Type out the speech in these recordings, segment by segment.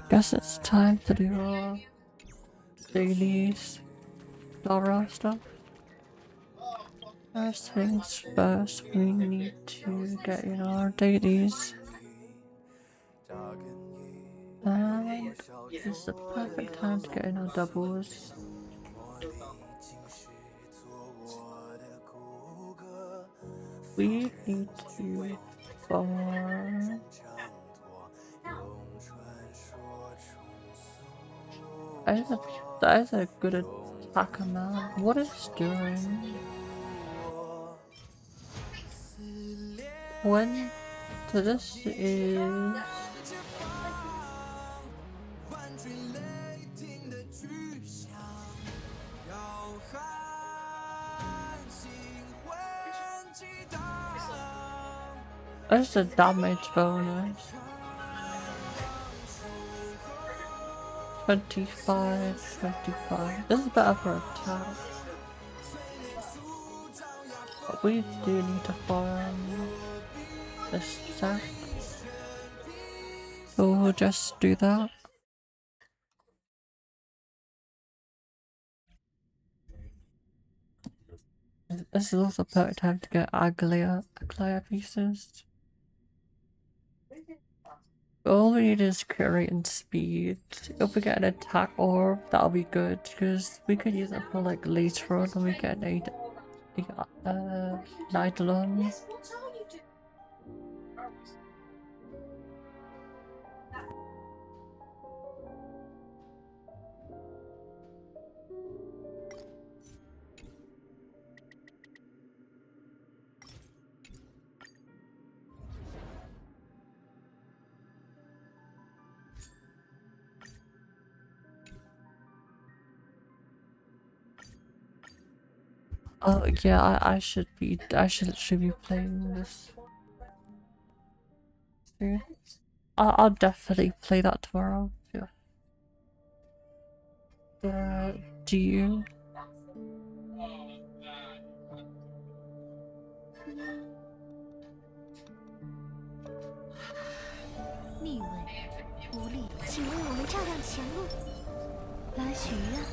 Guess it's time to do our daily Dora stuff. First things first, we need to get in our dailies. And this is the perfect time to get in our doubles. We need to farm. That is a good attacker, man. What is this doing? When so this is that's a damage bonus. 25, 25. This is better for attack. But we do need to farm this sack. So we'll just do that. This is also perfect time to get Aglaia pieces. All we need is create and speed. If we get an attack orb, that'll be good because we could use it for like later on when we get an Eidolon. Oh yeah, I should literally be playing this. I'll definitely play that tomorrow. Yeah. Do you?逆位无力，请为我们照亮前路。来许愿，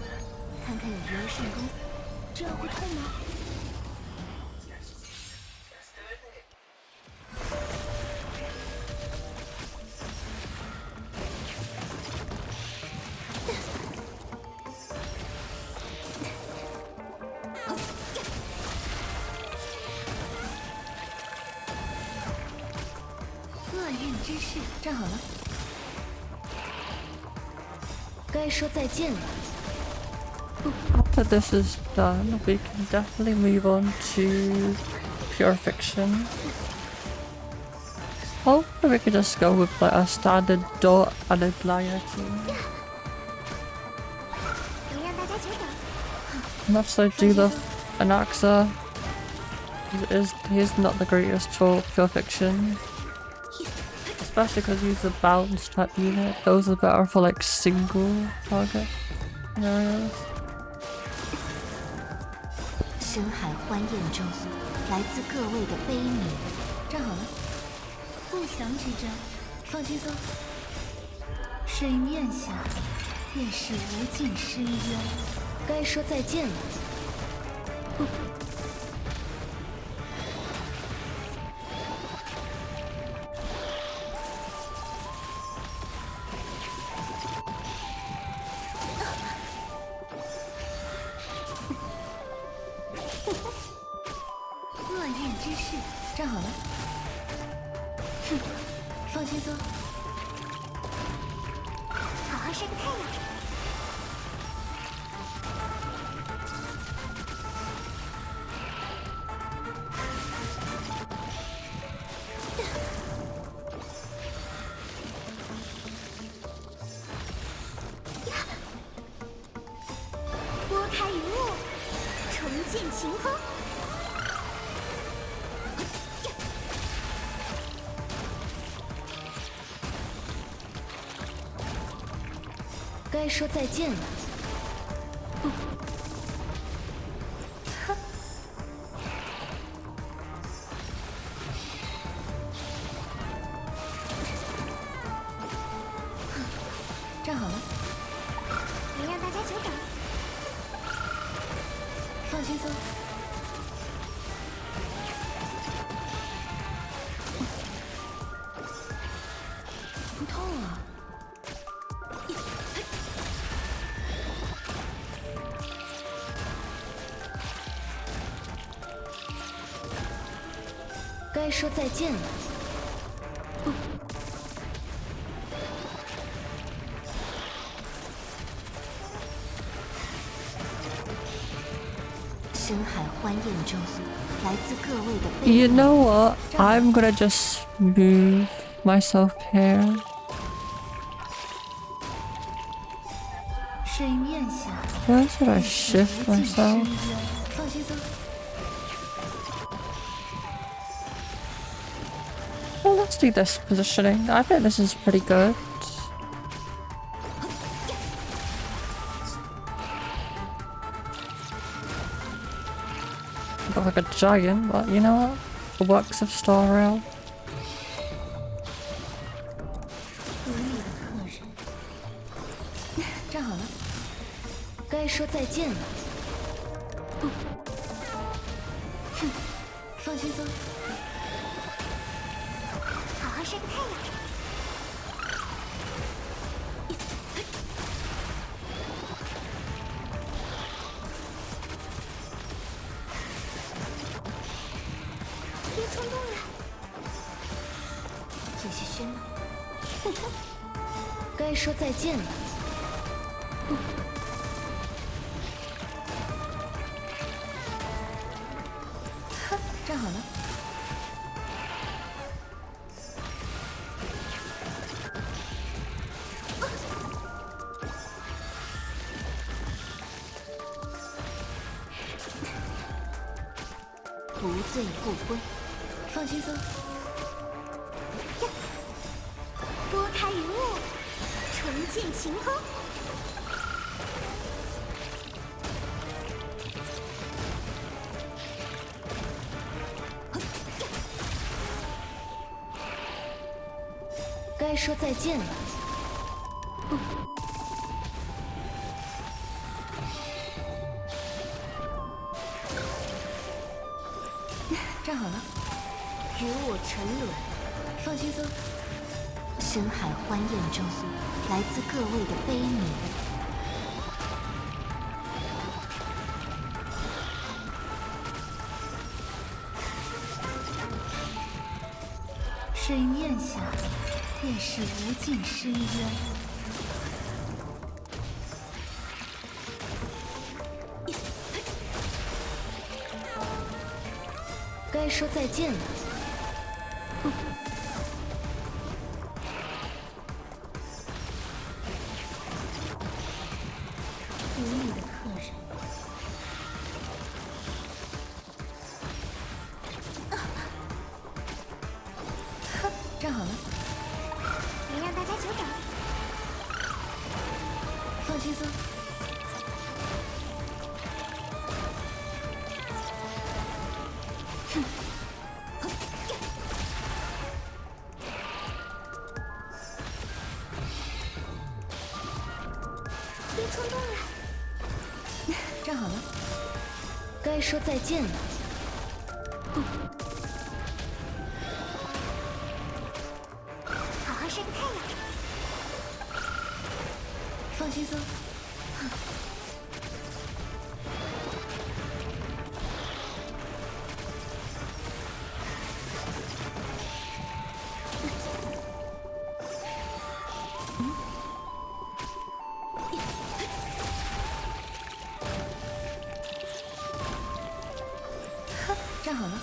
看看有没有成功。这样会痛吗？厄运之势，站好了。该说再见了。 After this is done, we can definitely move on to pure fiction. Hopefully we can just go with like a standard dot and a Glaya team. Not so Jula and Axa. He's not the greatest for pure fiction. Especially because he's a bounce type unit. Those are better for like single target scenarios. 深海欢宴中，来自各位的悲鸣。站好了，不祥之兆，放轻松。水面下，便是无尽深渊。该说再见了。站好了，哼，放轻松，好好晒个太阳。拨开云雾，重见晴空。 该说再见了。放轻松。不痛啊。该说再见了。深海欢宴中，来自各位的背 You 影。 know what? I'm gonna just move myself here. 水面下， Where should I shift 无尽深 myself? 渊。放轻松。 Well, let's do this positioning. I think this is pretty good. Look like a giant, but you know what? The works of Star Rail. 无意的客人，站好了，该说再见了。哼，放轻松，好好晒个太阳。别冲动了，有些喧闹。该说再见了。站好了。不醉不归，放轻松。拨开云雾，重见晴空。该说再见了。站好了，与我沉沦，放轻松。深海欢宴中，来自各位的悲鸣。水面下，便是无尽深渊。该说再见了。无意的客人，站好了，别让大家久等。放轻松。别冲动了，站好了，该说再见了。好好晒个太阳。放轻松。站好了，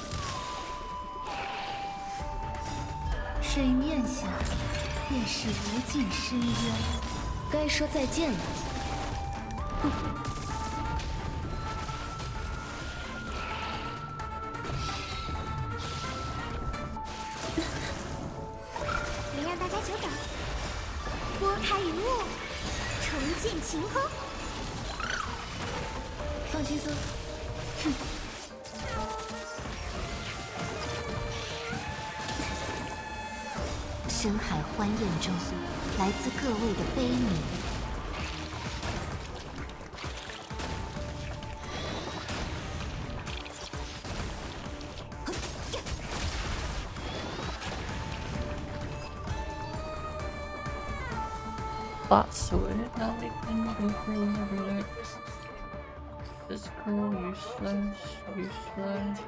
水面下便是无尽深渊。该说再见了。别让大家久等。拨开云雾，重见晴空。放轻松。哼。深海欢宴中，来自各位的悲鸣。that's sorted. Now we can go through the relics. Physical, useless, useless.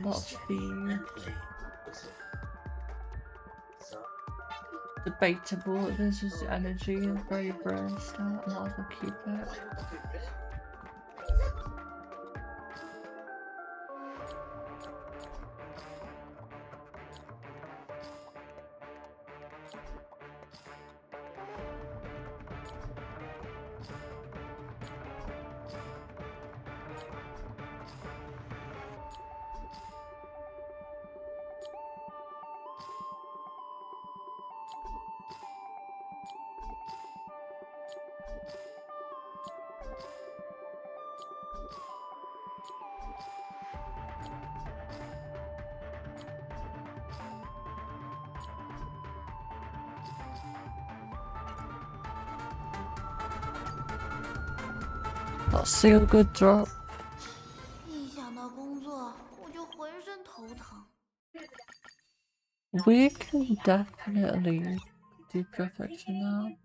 Not speed. Debatable. This is energy, very brain start. Might as well keep it. Not see a good drop. 一想到工作，我就浑身头疼。 We can definitely do perfection now.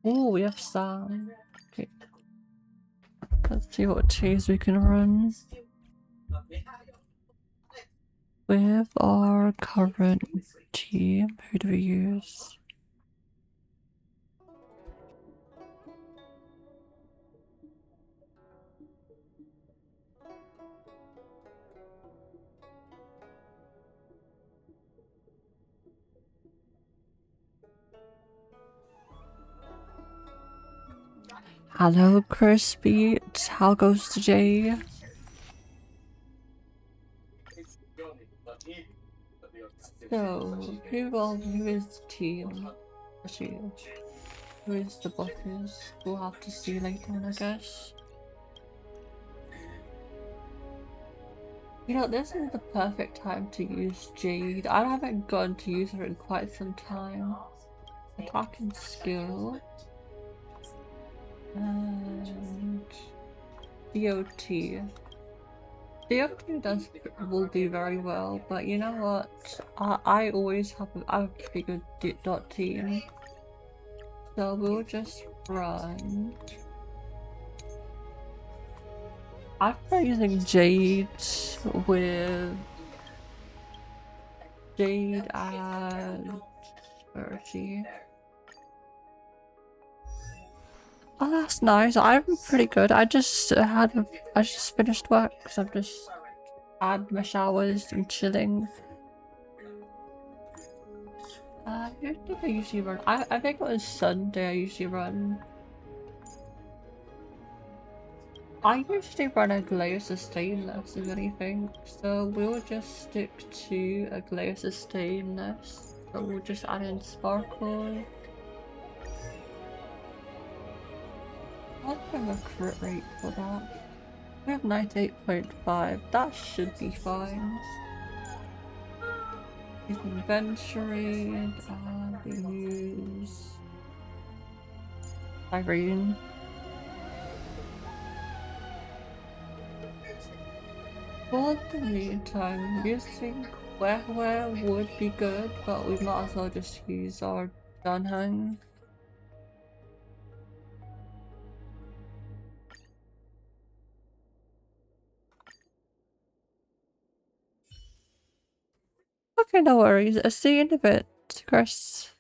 Oh, we have Sam. Okay. Let's see what cheese we can run. With our current team, who do we use? Hello, Crispy. How goes the day? So, who is the team? Who is the bosses? We'll have to see later on, I guess. You know, this is the perfect time to use Jade. I haven't gotten to use her in quite some time. Attacking skill. And DOT. DOT will do very well, but you know what? I always have a pretty good dot team. So we'll just run. I've been using Jade with Jade and where is she? Oh, that's nice. I'm pretty good. I just finished work, so I've just had my showers and chilling. Who do I usually run? I think it was Sunday I usually run. I usually run a Glacier Stainless if anything, so we'll just stick to a Glacier Stainless. So we'll just add in Sparkle. I'll have a crit rate for that. We have 98.5, that should be fine. Use inventory and we use Irene. For the meantime, using where would be good, but we might as well just use our Dunhang. Okay, no worries. I'll see you in a bit, Chris.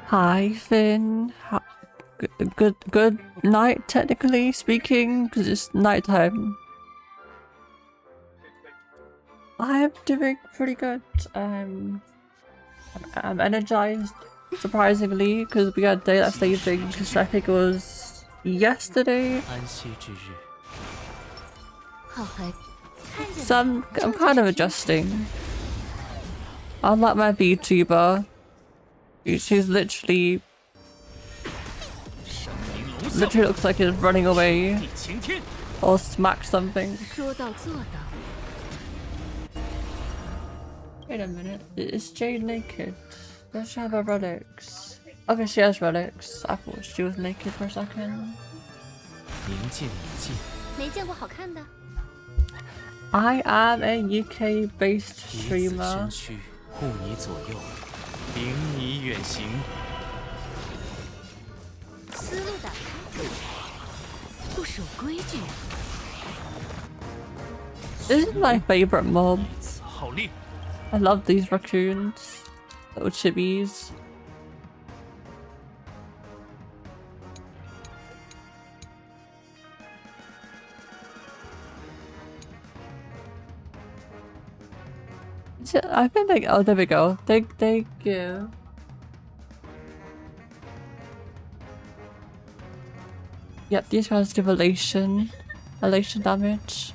Hi, Finn. Good night, technically speaking, because it's nighttime. I'm doing pretty good. I'm energized, surprisingly, because we had daylight saving, because I think it was yesterday. So I'm kind of adjusting. Unlike my VTuber, she's literally looks like she's running away or smacked something. Wait a minute, is Jade naked? Does she have a relics? Okay, she has relics. I thought she was naked for a second. 明见你见，没见过好看的。 I am a UK-based 彼此 streamer. 身躯，护你左右，领你远行。思路打开，不守规矩。 This is my favorite mob. 彼此号令。 I love these raccoons. Little chibis. I think they. Oh, there we go. They give. Yep, these guys give elation damage.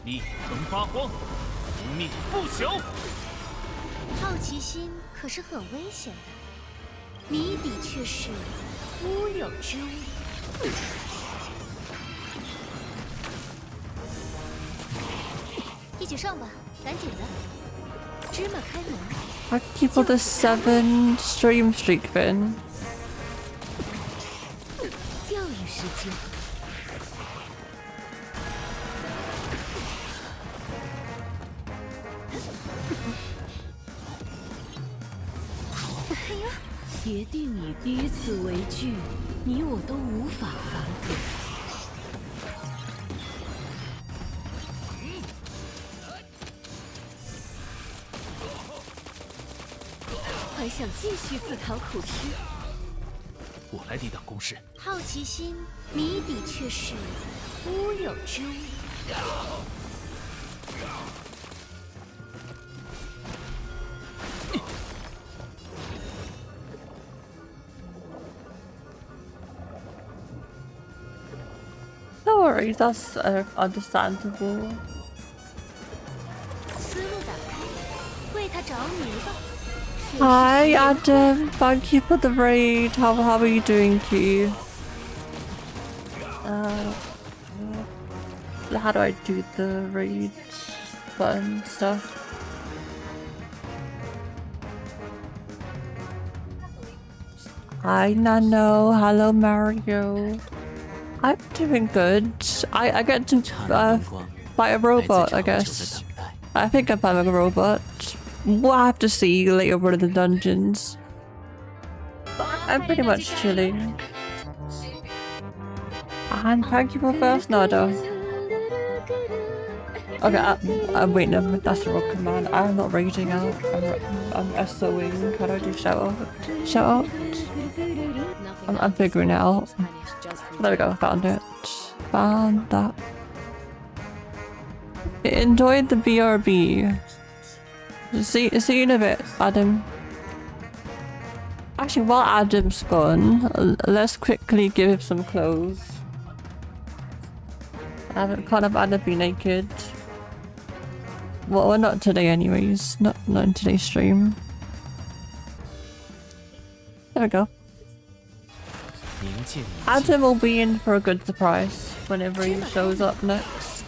力恒发光，无命不朽。好奇心可是很危险的，谜底却是乌有之物。一起上吧，赶紧的！芝麻开门。 I keep all the 7 stream streak thing. 钓鱼时间。哎呀！别定以彼此为据，你我都无法反悔。还想继续自讨苦吃？ 我来抵挡攻势。好奇心，谜底却是乌有之物。No worries, that's understandable. 思路打开，为他着迷吧。 Hi Adam, thank you for the raid. How are you doing, Q? How do I do the raid button stuff? Hi Nano, hello Mario. I'm doing good. I get to fight a robot, I guess. I think I'm fighting a robot. We'll have to see later on in the dungeons. I'm pretty much chilling. And thank you for first Nada. Okay, wait, no, that's the wrong command. I'm not raiding out. I'm SOing. How do I do shout out? Shout out? I'm figuring it out. There we go, found it. Found that. Enjoyed the BRB. See you in a bit, Adam. Actually, while Adam's gone, let's quickly give him some clothes. Can't have Adam be naked. Well, not today anyways. Not in today's stream. There we go. Adam will be in for a good surprise whenever he shows up next.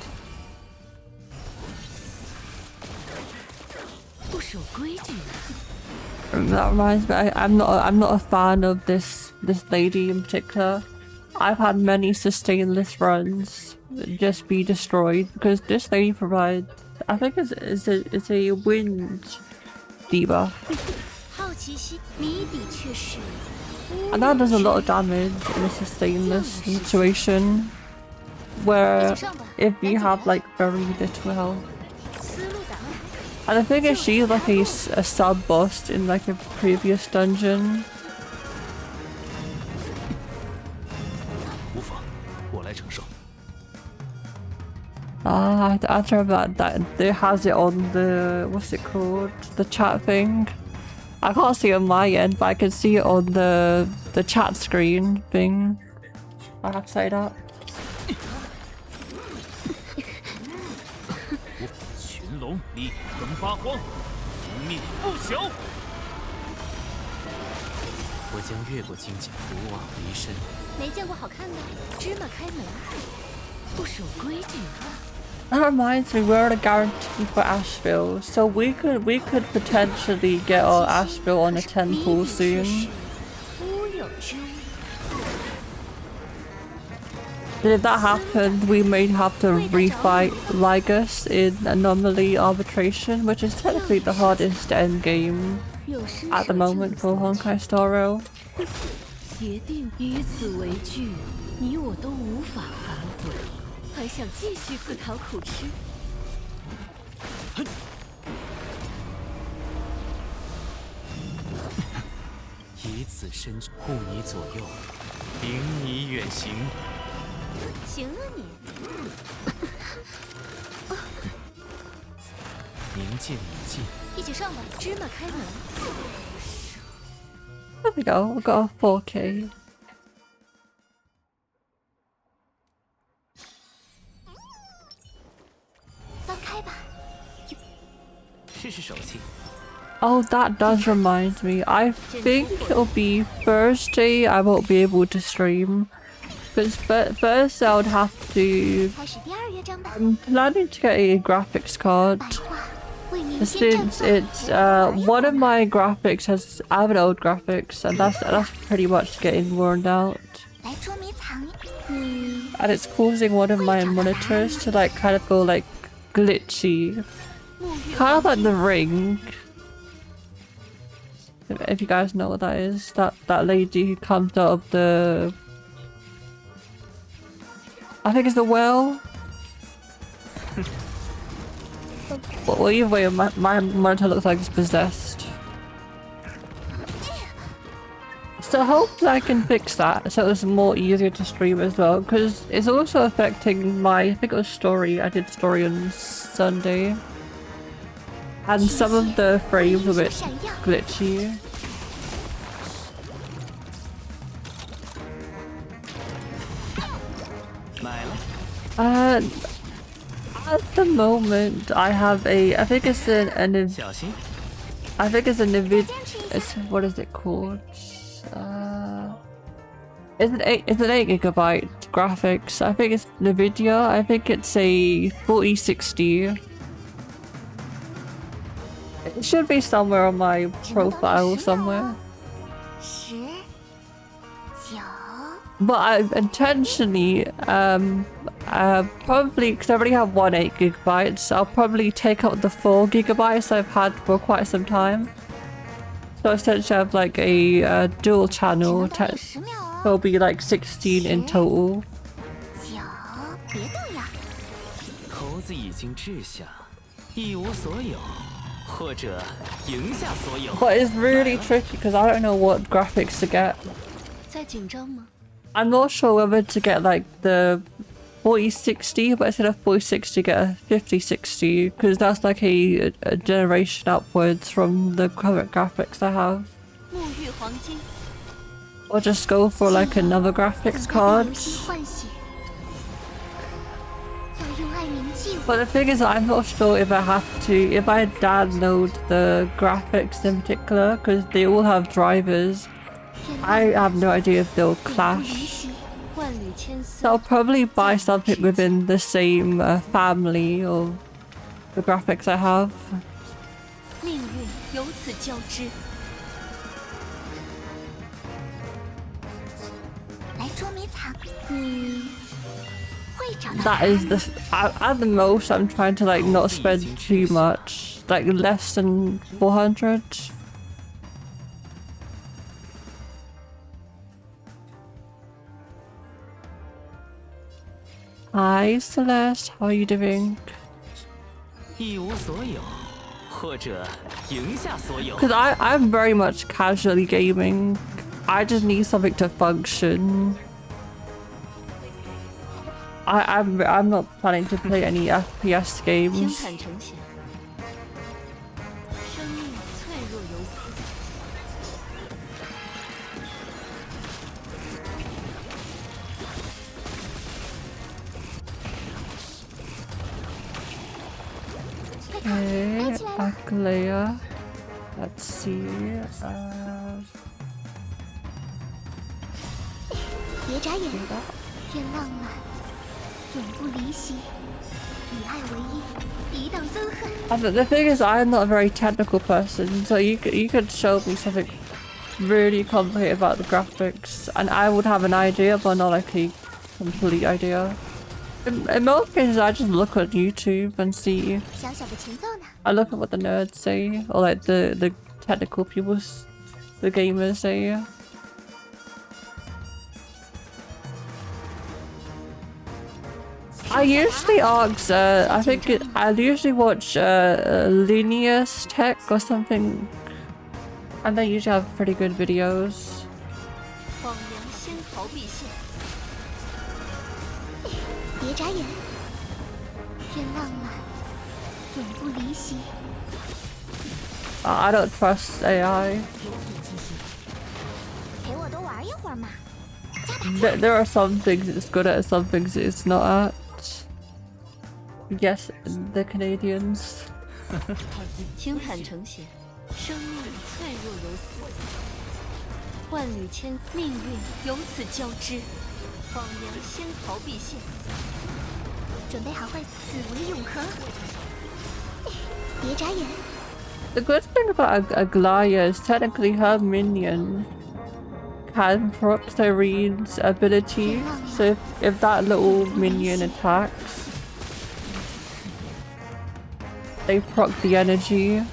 That reminds me, I'm not a fan of this lady in particular. I've had many sustainless runs just be destroyed because this lady provides, I think it's a wind debuff. And that does a lot of damage in a sustainless situation where if you have like very little health. And the thing is, she's like a sub-boss in like a previous dungeon. I tried that it has it on the, what's it called? The chat thing. I can't see it on my end, but I can see it on the chat screen thing. I have to say that. 龙力恒发光，无命不朽。我将越过荆棘，不枉离身。没见过好看的，芝麻开门，不守规矩啊！ That reminds me, we're on a guarantee for Asheville, so we could potentially get our Asheville on a 10 pool soon. And if that happens, we may have to refight Lygus in Anomaly Arbitration, which is technically the hardest end game at the moment for Honkai Star Rail. 协定以此为据，你我都无法反悔，还想继续自讨苦吃？以此身护你左右，领你远行。行啊你！明镜已尽，一起上吧，芝麻开门。 There we go, we got a 4K. 翻开吧。试试手气。 Oh, that does remind me. I think it'll be Thursday I won't be able to stream. Because first I would have to... 开始第二乐章吧。 I'm planning to get a graphics card. 白话为民间绽 Since 放。 it's one of my graphics has I have an old graphics and that's pretty much getting worn out. 来捉迷藏。And it's causing one of my monitors to like kind of go like glitchy. Kind of like the ring. If you guys know what that is, that lady who comes out of the, I think it's the well. Well, either way, my monitor looks like it's possessed. So hopefully I can fix that so it's more easier to stream as well, because it's also affecting my, I think it was story. I did story on Sunday. And some of the frames were a bit glitchy. At the moment I have a, I think it's a Nvidia, what is it called? It's an 8 GB graphics. I think it's Nvidia. I think it's a 4060. It should be somewhere on my profile somewhere. 10、9。 But I intentionally, probably, because I already have 8 GB, I'll probably take out the 4 GB I've had for quite some time. So essentially I have like a dual channel, so it'll be like 16 in total. 9，别动呀！猴子已经掷下，一无所有，或者赢下所有。 But it's really tricky because I don't know what graphics to get. 在紧张吗？ I'm not sure whether to get like the 4060, but instead of 4060 get a 5060 because that's like a generation upwards from the current graphics I have. 沐浴黄金。 Or just go for like another graphics card. 流星唤醒。要用爱铭记我。 But the thing is, I'm not sure if I have to, if I download the graphics in particular, because they all have drivers. I have no idea if they'll clash. 万缕千丝。 So I'll probably buy something within the same family of the graphics I have. 命运由此交织。来捉迷藏。会找到。 That is the, at the most I'm trying to like not spend too much, like less than 400. Hi Celeste, how are you doing? 一无所有，或者赢下所有。 Because I'm very much casually gaming. I just need something to function. I'm not planning to play any FPS 天 games. 坦诚显。生命脆弱如丝。 Okay, Aklea. Let's see. 别眨眼，变浪漫。永不离席，以爱为衣，抵挡憎恨。And the thing is, I'm not a very technical person, so you could show me something really complicated about the graphics, and I would have an idea, but not like a complete idea. In most cases, I just look on YouTube and see. 小小的前奏呢？ I look at what the nerds say, or like the technical people, the gamers say. I usually ask, I usually watch Linus Tech or something, and they usually have pretty good videos. 荒凉仙桃必现，别眨眼，天浪漫，永不离席。 I don't trust AI. 陪我多玩一会儿嘛。 There are some things it's good at, some things it's not at. Yes, the Canadians. 轻坦成弦，生命脆弱如丝，万缕千命运由此交织，荒凉仙桃必现。准备好换，此为永恒。别眨眼。 The good thing about Aglaya is technically her minion can proc Irene's ability, so if that little minion attacks, they proc the energy.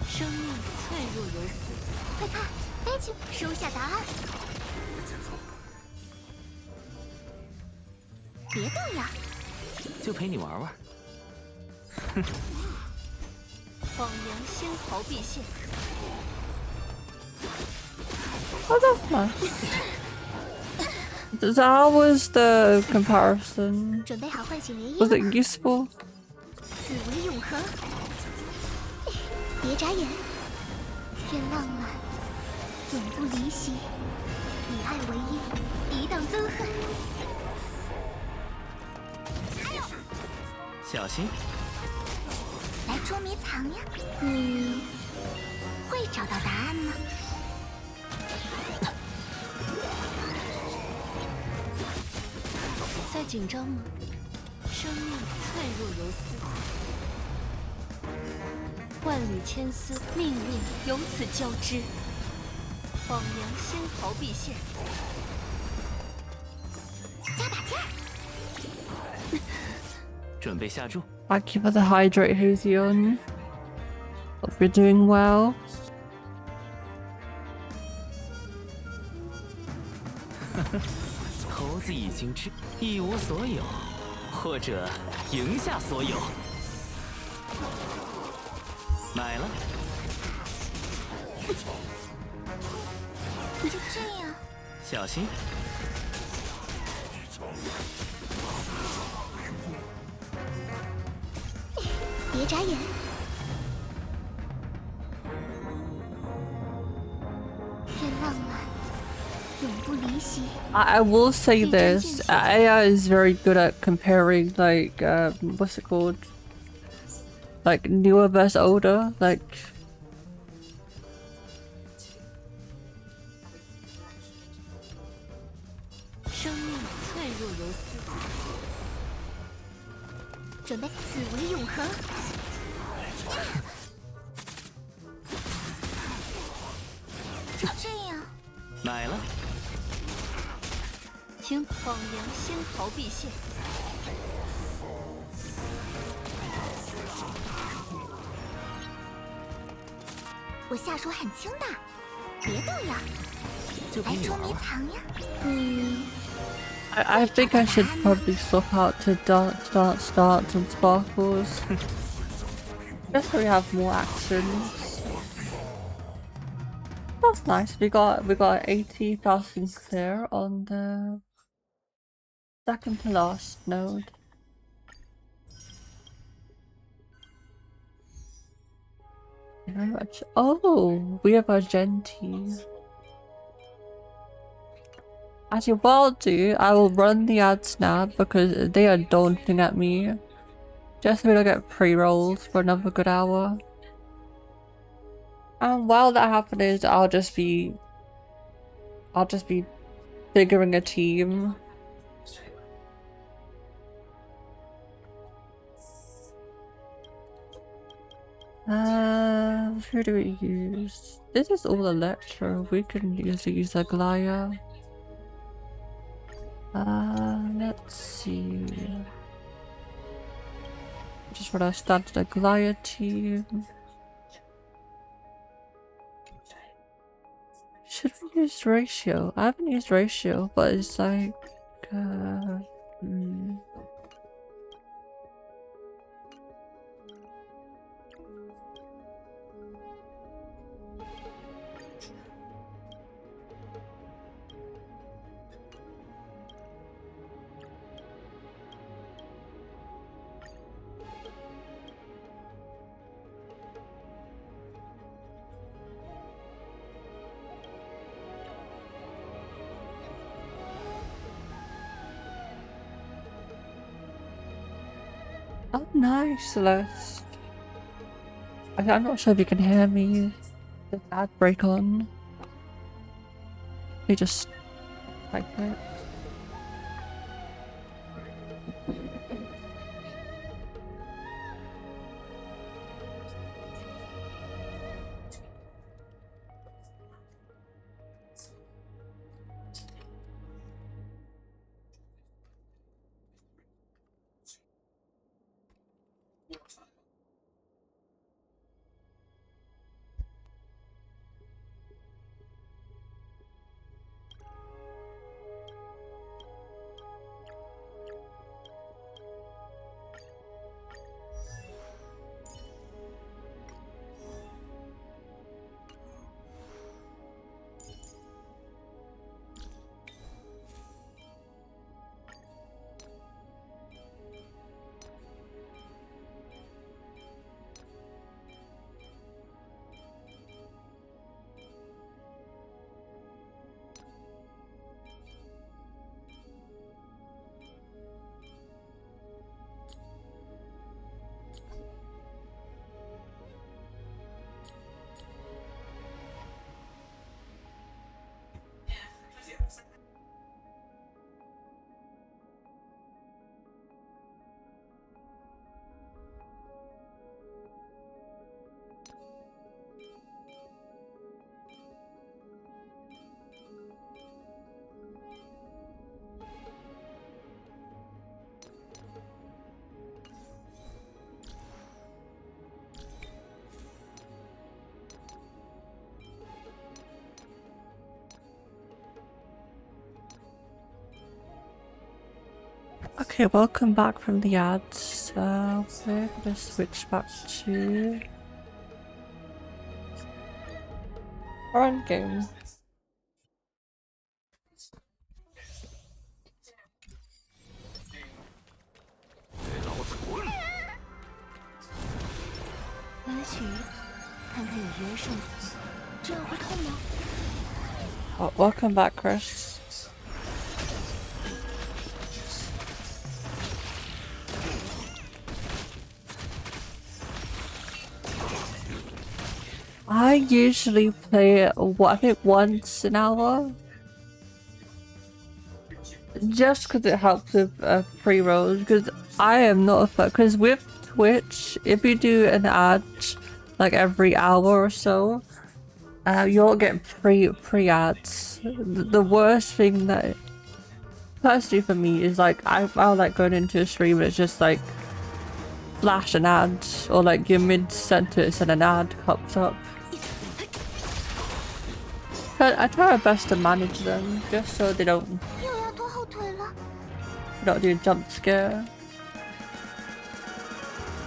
生命脆弱如丝，快看，飞去，收下答案。别动呀！就陪你玩玩。荒凉仙桃必现。 Oh, that's nice. How was the comparison? 准备好唤醒涟漪 Was 了 it 吗？ useful? 此为永恒。别眨眼，天浪漫，永不离席，以爱为衣，抵挡憎恨。小心！来捉迷藏呀！你会找到答案吗？在紧张吗？生命脆弱如丝，万缕千丝，命运由此交织。荒凉仙桃必现。加把劲儿！ 准备下注。 Thank you for the hydrate, Huzion. Hope you're doing well. 猴子已经一无所有，或者赢下所有。买了。就这样。小心。 别眨眼，天浪漫，永不离席。 I will say this, AI is very good at comparing, like, what's it called? Like, newer versus older, like... 生命脆弱如丝，准备，此为永恒。就这样。买了。听，荒凉仙桃必现。我下手很轻的，别动呀！来捉迷藏呀！I think I should probably swap out to darts and sparkles. Just so we have more actions. That's nice. We got 80,000 clear on the second to last node. Very much. Oh, we have a Genti. Actually, what I'll do, I will run the ads now because they are daunting at me. Just so we don't get pre-rolls for another good hour. And while that happens, I'll just be figuring a team. Who do we use? This is all Electro. We can use Aglaya. Let's see. Just want to start the Aglaya team. Should we use Ratio? I haven't used Ratio, but it's like, oh nice, Celeste. I'm not sure if you can hear me. The ad break on. We just like that. Okay, welcome back from the ads. We're gonna switch back to our own game. Oh, welcome back, Chris. I usually play it, I think once an hour. Just because it helps with pre-rolls, because I am not a fan, because with Twitch, if you do an ad like every hour or so, you'll get pre-ads. The worst thing that, personally for me, is like, I'll like going into a stream and it's just like, flash an ad, or like your mid-sentence and an ad pops up. I try my best to manage them, just so they don't do a jump scare.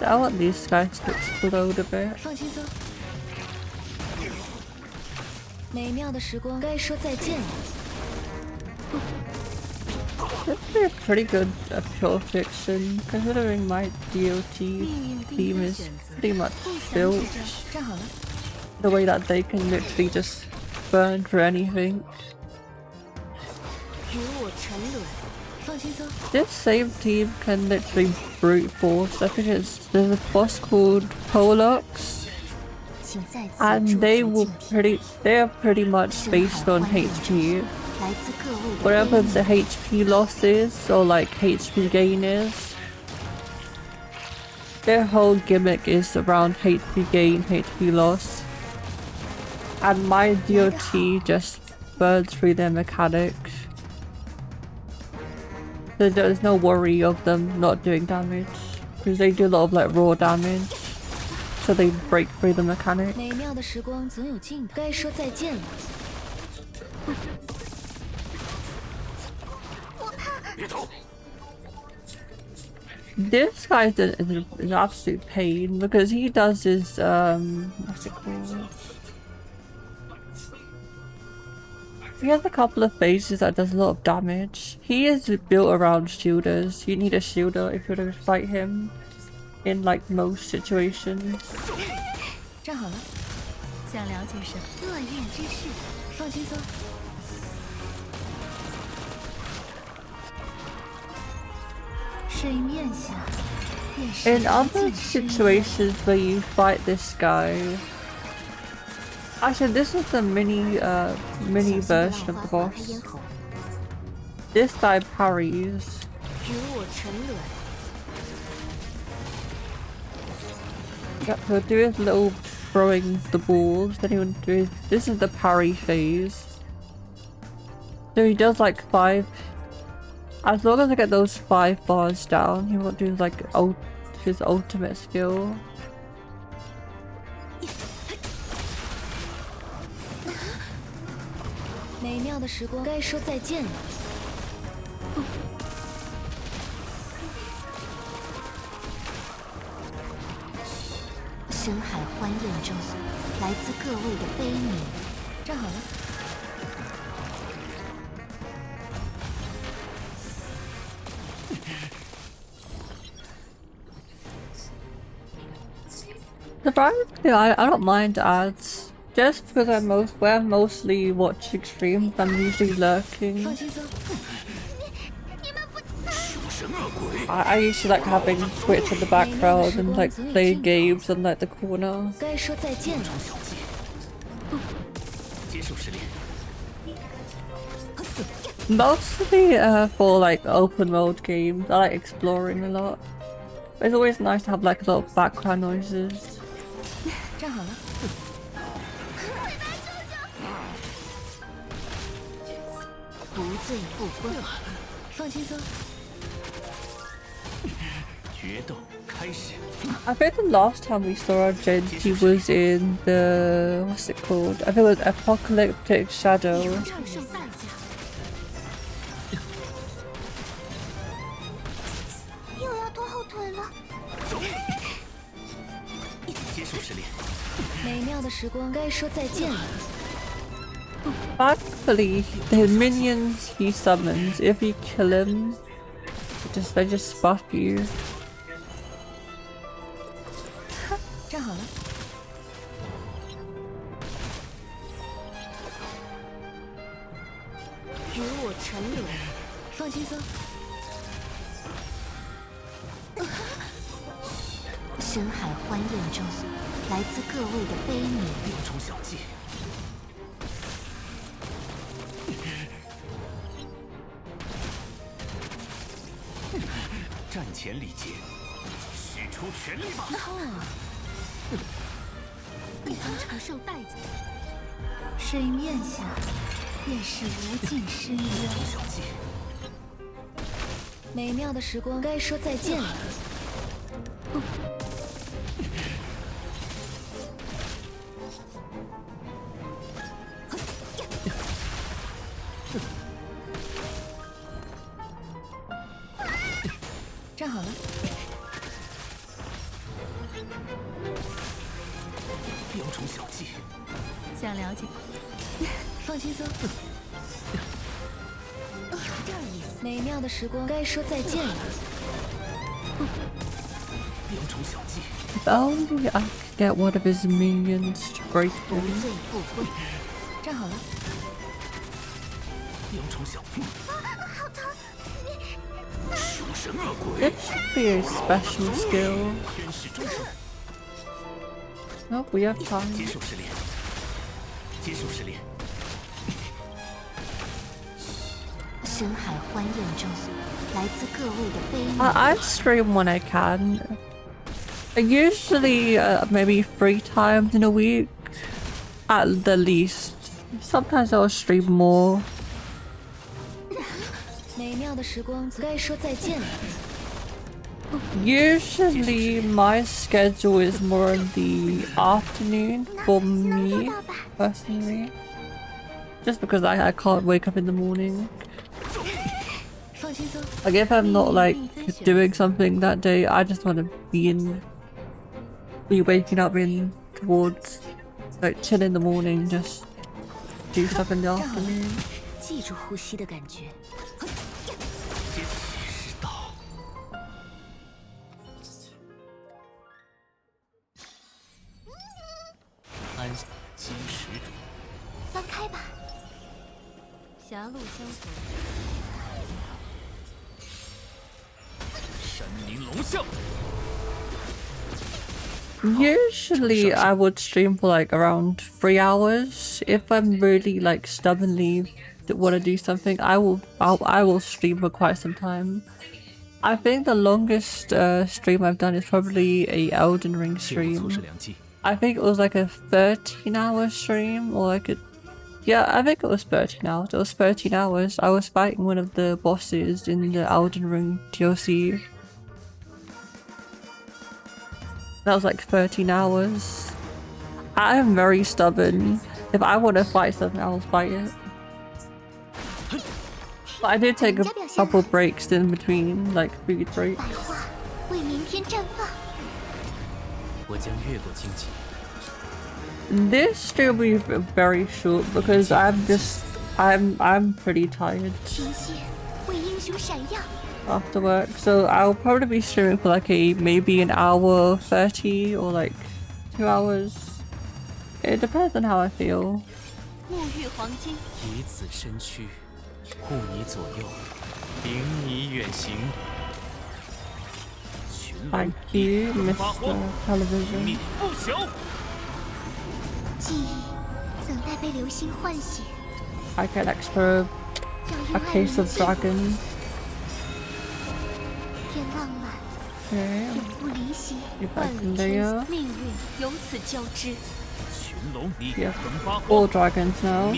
I want these guys to explode a bit. It'd be a pretty good pure fiction, considering my DOT theme is pretty much built the way that they can literally just burn for anything. This same team can literally brute force. I think there's a boss called Polux 性再次 And they 驻 will 足警惕 they're pretty much 深 based 海 on 欢宴中 HP. 来自各位的 Whatever 悲 the 悯 HP loss is, or like HP gain is, their whole gimmick is around HP gain, HP loss. And my DOT just burns through their mechanics. So there's no worry of them not doing damage. Because they do a lot of like raw damage. So they break through the mechanic. 美妙的时光总有尽头，该说再见了。 This guy is an absolute pain because he does his what's it called? He has a couple of phases that does a lot of damage. He is built around shielders. You need a shielder if you're going to fight him in like most situations. 站好了，想了解什么？恶运之事，放轻松。水面下，便是 In 无 other 尽深渊。 situations where you fight this guy, actually this is the mini 小心不 version 让 of 花 the 划开咽 boss. 喉， This guy parries. 与我沉沦。 Yep, he'll do his little throwing the balls, then he'll do his, this is the parry phase. So he does like 5, as long as I get those 5 bars down, he won't do like his ultimate skill. 美妙的时光，该说再见了。深海欢宴中，来自各位的悲悯。站好了。 Surprisingly, I don't mind ads. Just because we're mostly watching streams, I'm usually lurking. 放轻松。 I usually like having Twitch in the background and like playing games in like the corner. 该说再见了。 接受试炼。 Mostly for like open world games, I like exploring a lot. But it's always nice to have like a lot of background noises. 站好了。不醉不归，放轻松。 决斗开始。 I think the last time we saw Jin, he was in the what's it called? I think it was Apocalyptic Shadow. 承受代价。又要拖后腿了。接受试炼。美妙的时光，该说再见了。 Thankfully, the minions he summons, if you kill him, they just buff you. 站好了。与我沉沦，放轻松。深海欢宴中，来自各位的悲悯。六种小技。战前礼节，使出全力吧！你将承受代价。水面下，便是无尽深渊。小技。美妙的时光，该说再见了。站好了。六种小技。想了解？放轻松。有点意思。美妙的时光，该说再见了。六种小技。 If only I could get one of his minions to break 不 him. 醉不归。站好了。六种小技。好疼！凶神恶鬼。 This should be a special skill. 天使众生。Oh, we have time. I stream when I can. Usually maybe 3 times in a week at the least. Sometimes I'll stream more. Usually my schedule is more in the afternoon for me personally. Just because I can't wake up in the morning. Like if I'm not like doing something that day, I just want to be waking up in towards like chill in the morning, just do stuff in the afternoon. Usually I would stream for like around 3 hours. If I'm really like stubbornly want to do something, I will stream for quite some time. I think the longest stream I've done is probably a Elden Ring stream. I think it was like a 13-hour stream, or like yeah, I think it was 13 hours. It was 13 hours. I was fighting one of the bosses in the Elden Ring DLC. That was like 13 hours. I am very stubborn. If I want to fight something, I will fight it. But I did take a couple breaks in between, like food breaks. This stream will be very short because I'm pretty tired after work, so I'll probably be streaming for like maybe an hour 30 or like 2 hours. It depends on how I feel. Thank you, Mr. Television. I get extra a case of dragon. Okay. You back in there. Yeah, 4 dragons now.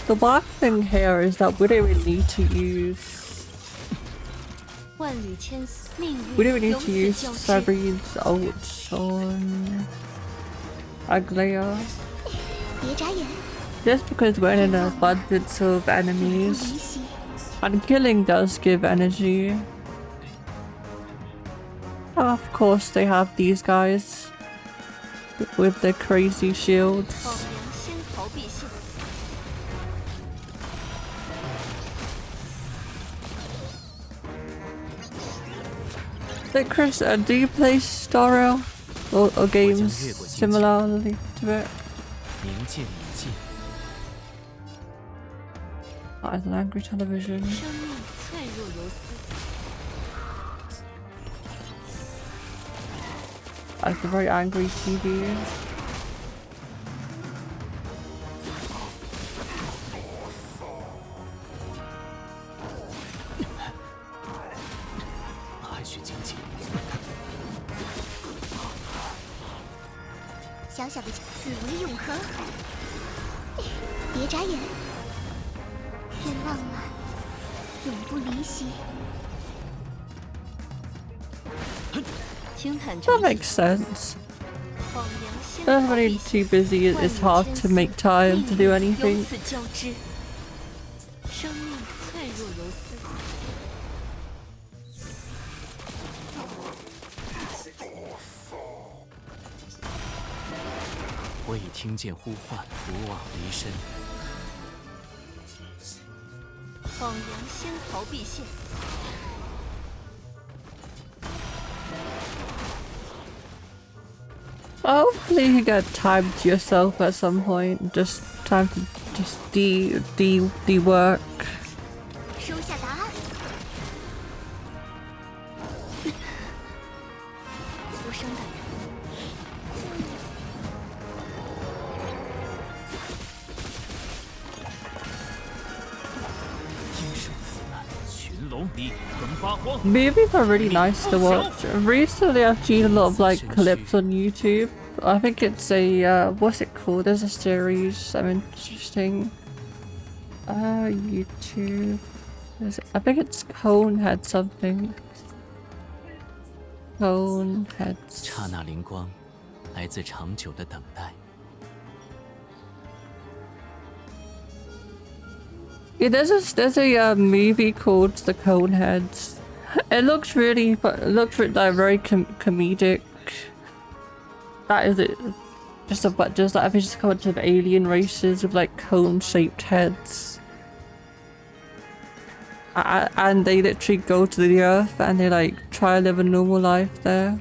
The bad thing here is that we don't really need to use Sabrine's ult on Aglaya. Just because we're in an abundance of enemies, and killing does give energy. Of course they have these guys with their crazy shields. So Chris, do you play Star Rail or games similarly to it? That is an angry television. That's a very angry TV. That makes sense. When you're too busy, it's hard to make time to do anything. 我已听见呼唤，不忘离身。谎言先逃必现。 Hopefully you get time to yourself at some point. Just time to just de work. 收下答案。无声的人。应受此难，群龙离横八荒。 Movies are really nice to watch. Recently I've seen a lot of like clips on YouTube. I think it's a what's it called? There's a series I'm interesting. YouTube. I think it's Conehead something. Conehead. 刹那灵光，来自长久的等待。 Yeah, there's a movie called The Coneheads. It looks really like very comedic. That is it. Just like just a bunch of alien races with like cone-shaped heads. And they literally go to the Earth and they like try to live a normal life there.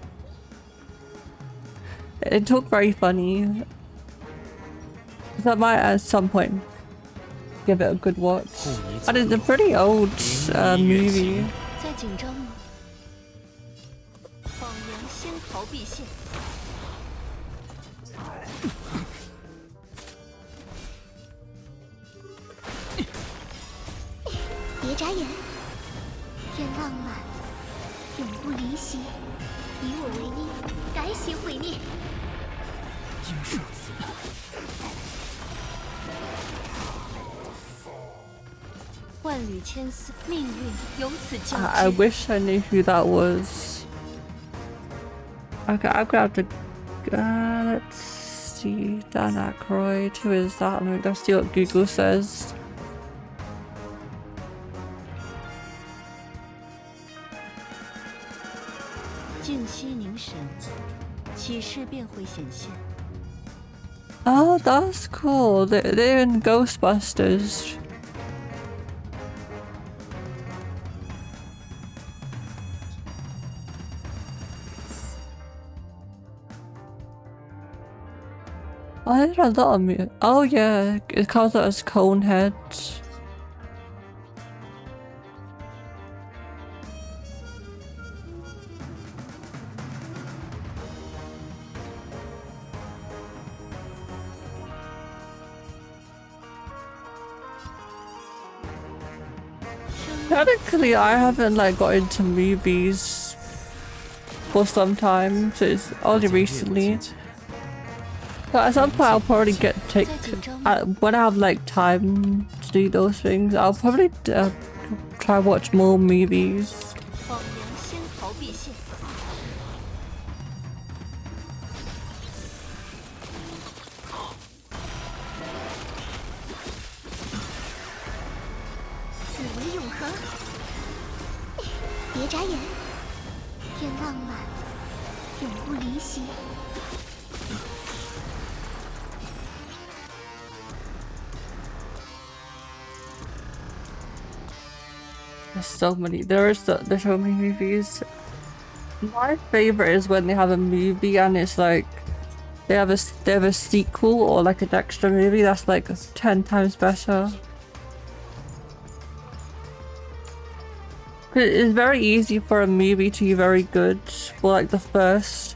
It looked very funny. So I might at some point give it a good watch. And it's a pretty old movie. 在紧张吗？谎言先逃必现。别眨眼，愿浪漫永不离席，以我为因，改写毁灭。应受此难。 万缕千丝，命运由此交织。I wish I knew who that was. Okay, I'm gonna have to. Let's see. Dan Aykroyd. Who is that? Let's see what Google says. 静息凝神，启示便会显现。 Oh, that's cool. They're in Ghostbusters. I did a lot of music. Oh yeah, it comes out as Conehead. Technically, I haven't like got into movies for some time, so it's only recently. But at some point I'll probably when I have like time to do those things, I'll probably try watch more movies. 谎言先逃必现。此为永恒。别眨眼，愿浪漫永不离席。 There's so many. There's so many movies. My favorite is when they have a movie and it's like they have a sequel or like an extra movie that's like 10 times better. 'Cause it's very easy for a movie to be very good for like the first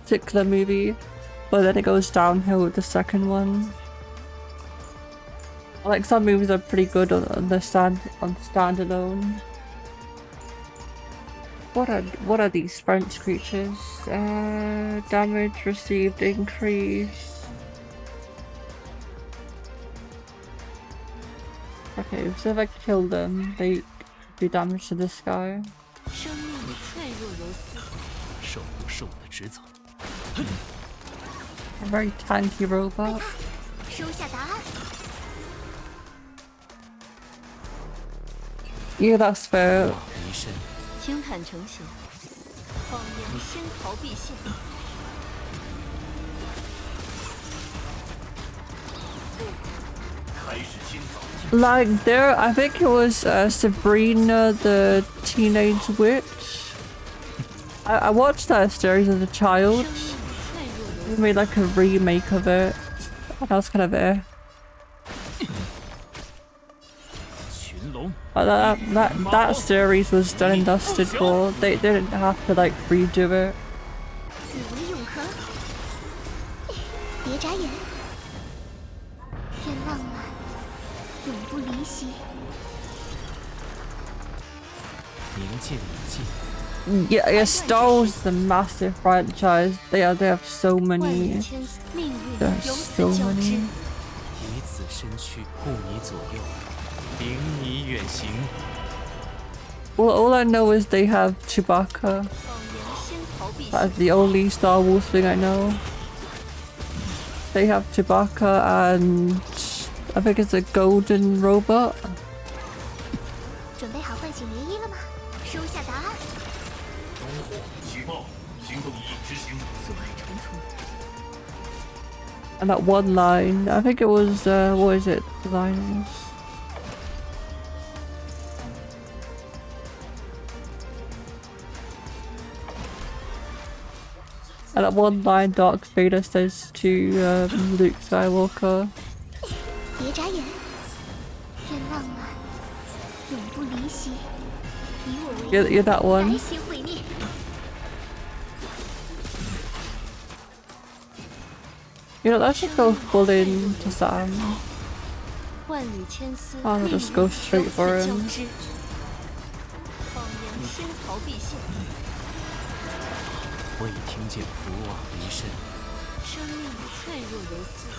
particular movie, but then it goes downhill with the second one. Like some movies are pretty good on standalone. What are these French creatures? Damage received increase. Okay, so if I kill them, they do damage to this guy. 生命脆弱如丝。守护是我的职责。 A very tanky robot. 收下答案。 Yeah, that's fair. 离身。轻坦诚显，谎言先逃必现。Like there, I think it was Sabrina the Teenage Witch. I watched that series as a child. They made like a remake of it. That was kind of it. That series was done and dusted for. They didn't have to like redo it. 紫薇永恒，别眨眼，天浪漫，永不离席。明镜已尽。 Yeah, Star Wars is a massive franchise. They have so 万 many. 里千丝，命运 There's 由 so 此交织。 many. 以此身躯护你左右，领你远行。 Well, all I know is they have Chewbacca. 谎言先逃避。 That's the only Star Wars thing I know. They have Chewbacca and I think it's a golden robot. 准备好唤醒涟漪了吗？收下答案。中火起爆，行动已执行。阻碍重重。 And that one line, I think it was, what is it? The line is... And that one line Darth Vader says to Luke Skywalker. 别眨眼，天浪漫，永不离席。以我为 You're that 来 one. 袭毁灭。 You know, let's just go full into Sam. 万缕千丝， I'll 命 just 运 go 由 straight 此 for 交 him. 织。谎言先逃避现，我已听见福往离身。生命脆弱如丝。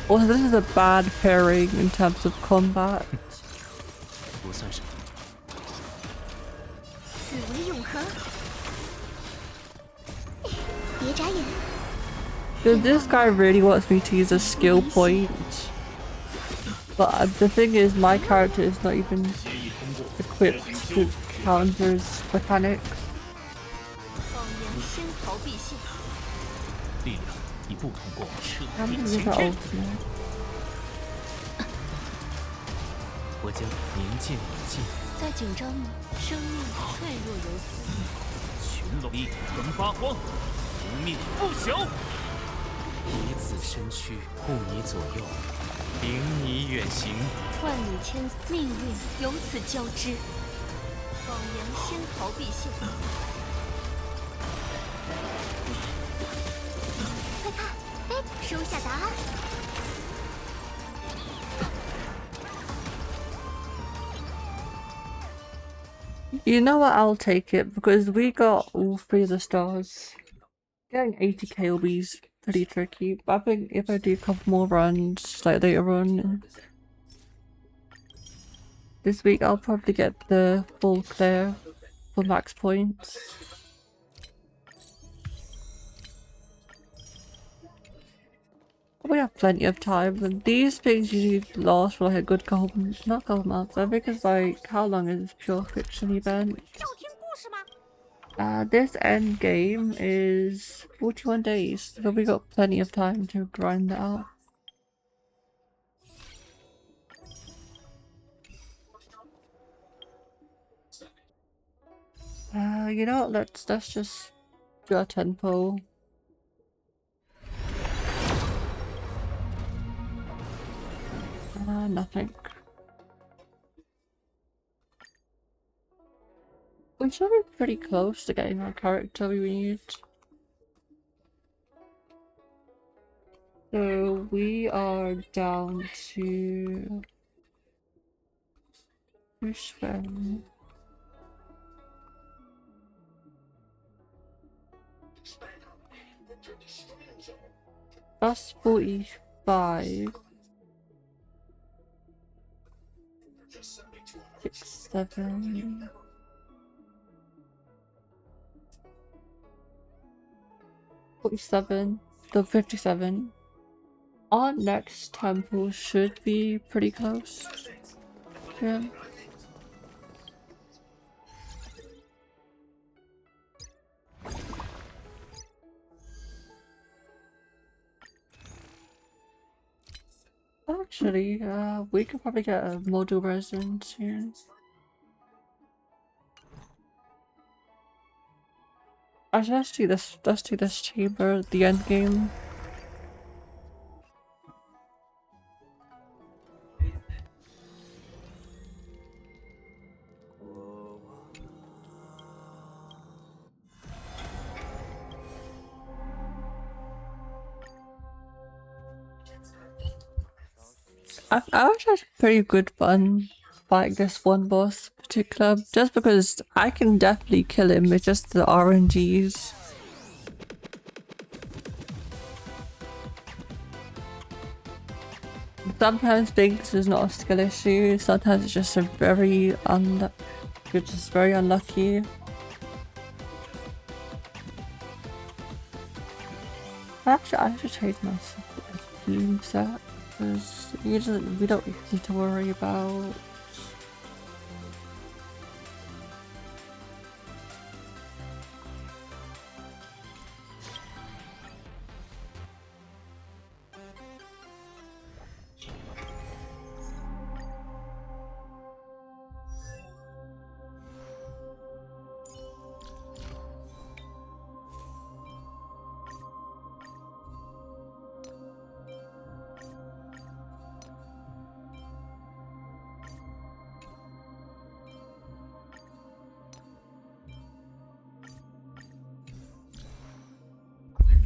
Also, this is a bad pairing in terms of combat. 不算什么。紫薇永恒，别眨眼。 Dude, this guy really wants me to use a skill point. But the thing is, my character is not even equipped to counter his mechanics. 谎言先逃避现，力量已不通过彻 How 底 many is 清 that 真。 ultimate? 我将明镜已尽。在紧张吗？生命脆弱如丝。群龙一能发光，无灭不朽。以此身躯护你左右，领你远行。万缕千丝，命运由此交织。谎言先逃避现。快看，哎，收下答案。 You know what? I'll take it because we got all 3 of the stars. Getting 80k will be pretty tricky, but I think if I do a couple more runs, like later on this week, I'll probably get the full clear for max points. We have plenty of time, and these things usually last for like a good couple, not couple months. I think it's like, how long is this pure fiction event? This end game is 41 days, so we got plenty of time to grind that out. You know what, let's just do our tempo. Nothing. We should be pretty close to getting our character we need. So we are down to... Which one? That's 45. 6, 7. 47. The 57. Our next temple should be pretty close. Yeah. Actually, we could probably get a model resin soon. Actually, let's do this. Let's do this chamber at the end game. I actually had pretty good fun fighting this one boss in particular, just because I can definitely kill him. It's just the RNGs. Sometimes things is not a skill issue. Sometimes it's just a very you're just very unlucky. Actually, I should change my team set because we don't need to worry about.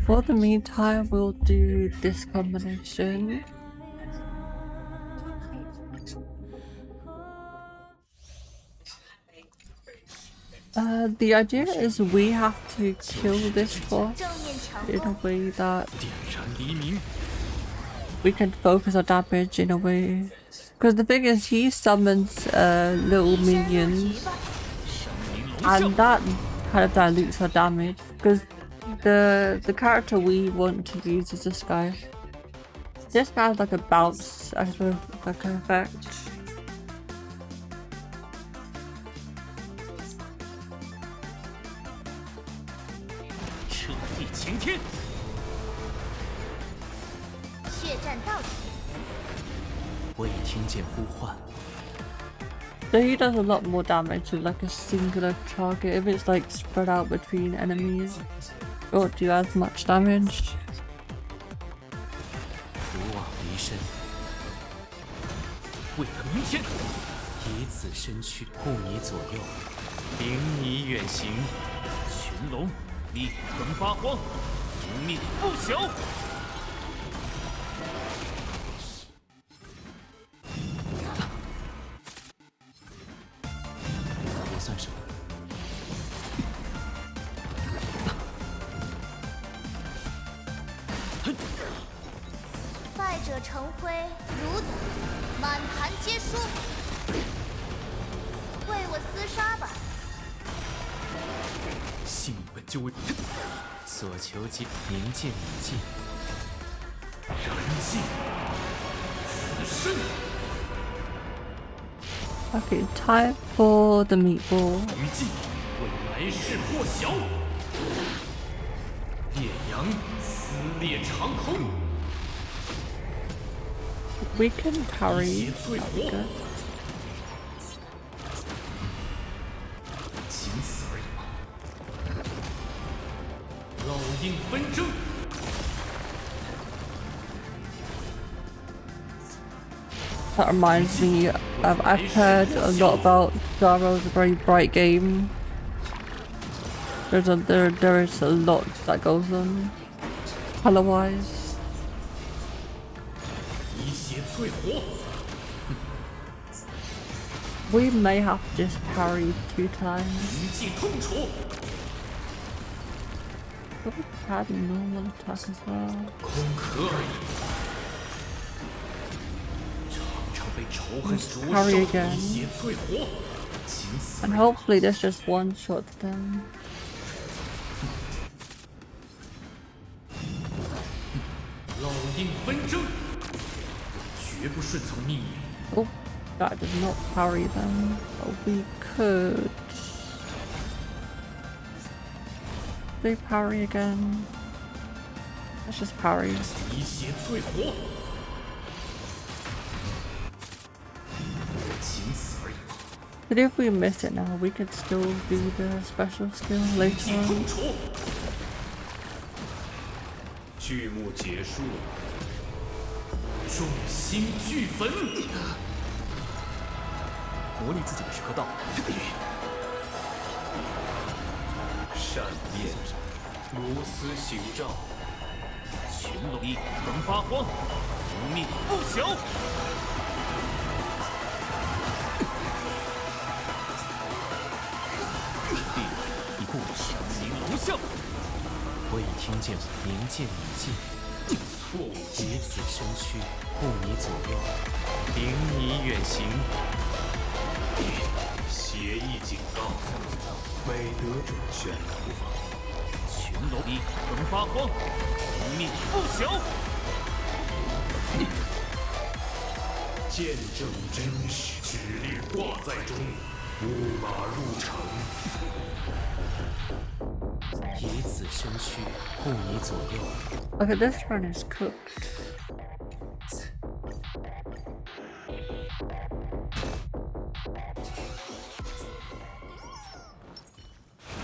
For the meantime, we'll do this combination. The idea is we have to kill this boss in a way that we can focus our damage in a way. Because the thing is, he summons little minions, and that kind of dilutes our damage. Because the character we want to use is this guy. This guy has like a bounce as well, like an effect. So he does a lot more damage with like a singular target. If it's like spread out between enemies, it won't do as much damage. Okay, time for the meatball. We can parry. Good. That reminds me of, I've heard a lot about Garo is a very bright game. There is a lot that goes on color wise. We may have to just parry 2 times. But we had a normal attack as well. Let's parry again. And hopefully this just one-shot them. Oh, that did not parry them. But we could. They parry again. Let's just parry. But if we miss it now, we could still do the special skill later on. 剧目结束，众星俱焚。磨砺自己的时刻到了。闪焰，如丝形照。群龙一能发光，无命不朽。你不闪灵龙象，我已听见冥界冥境，错误以此身躯护你左右，领你远行。协议警告，美德者选无法。群龙一能发光，无命不朽。见证真实，指令挂在中，乌马入城。以此身躯护你左右。 Okay, this one is cooked.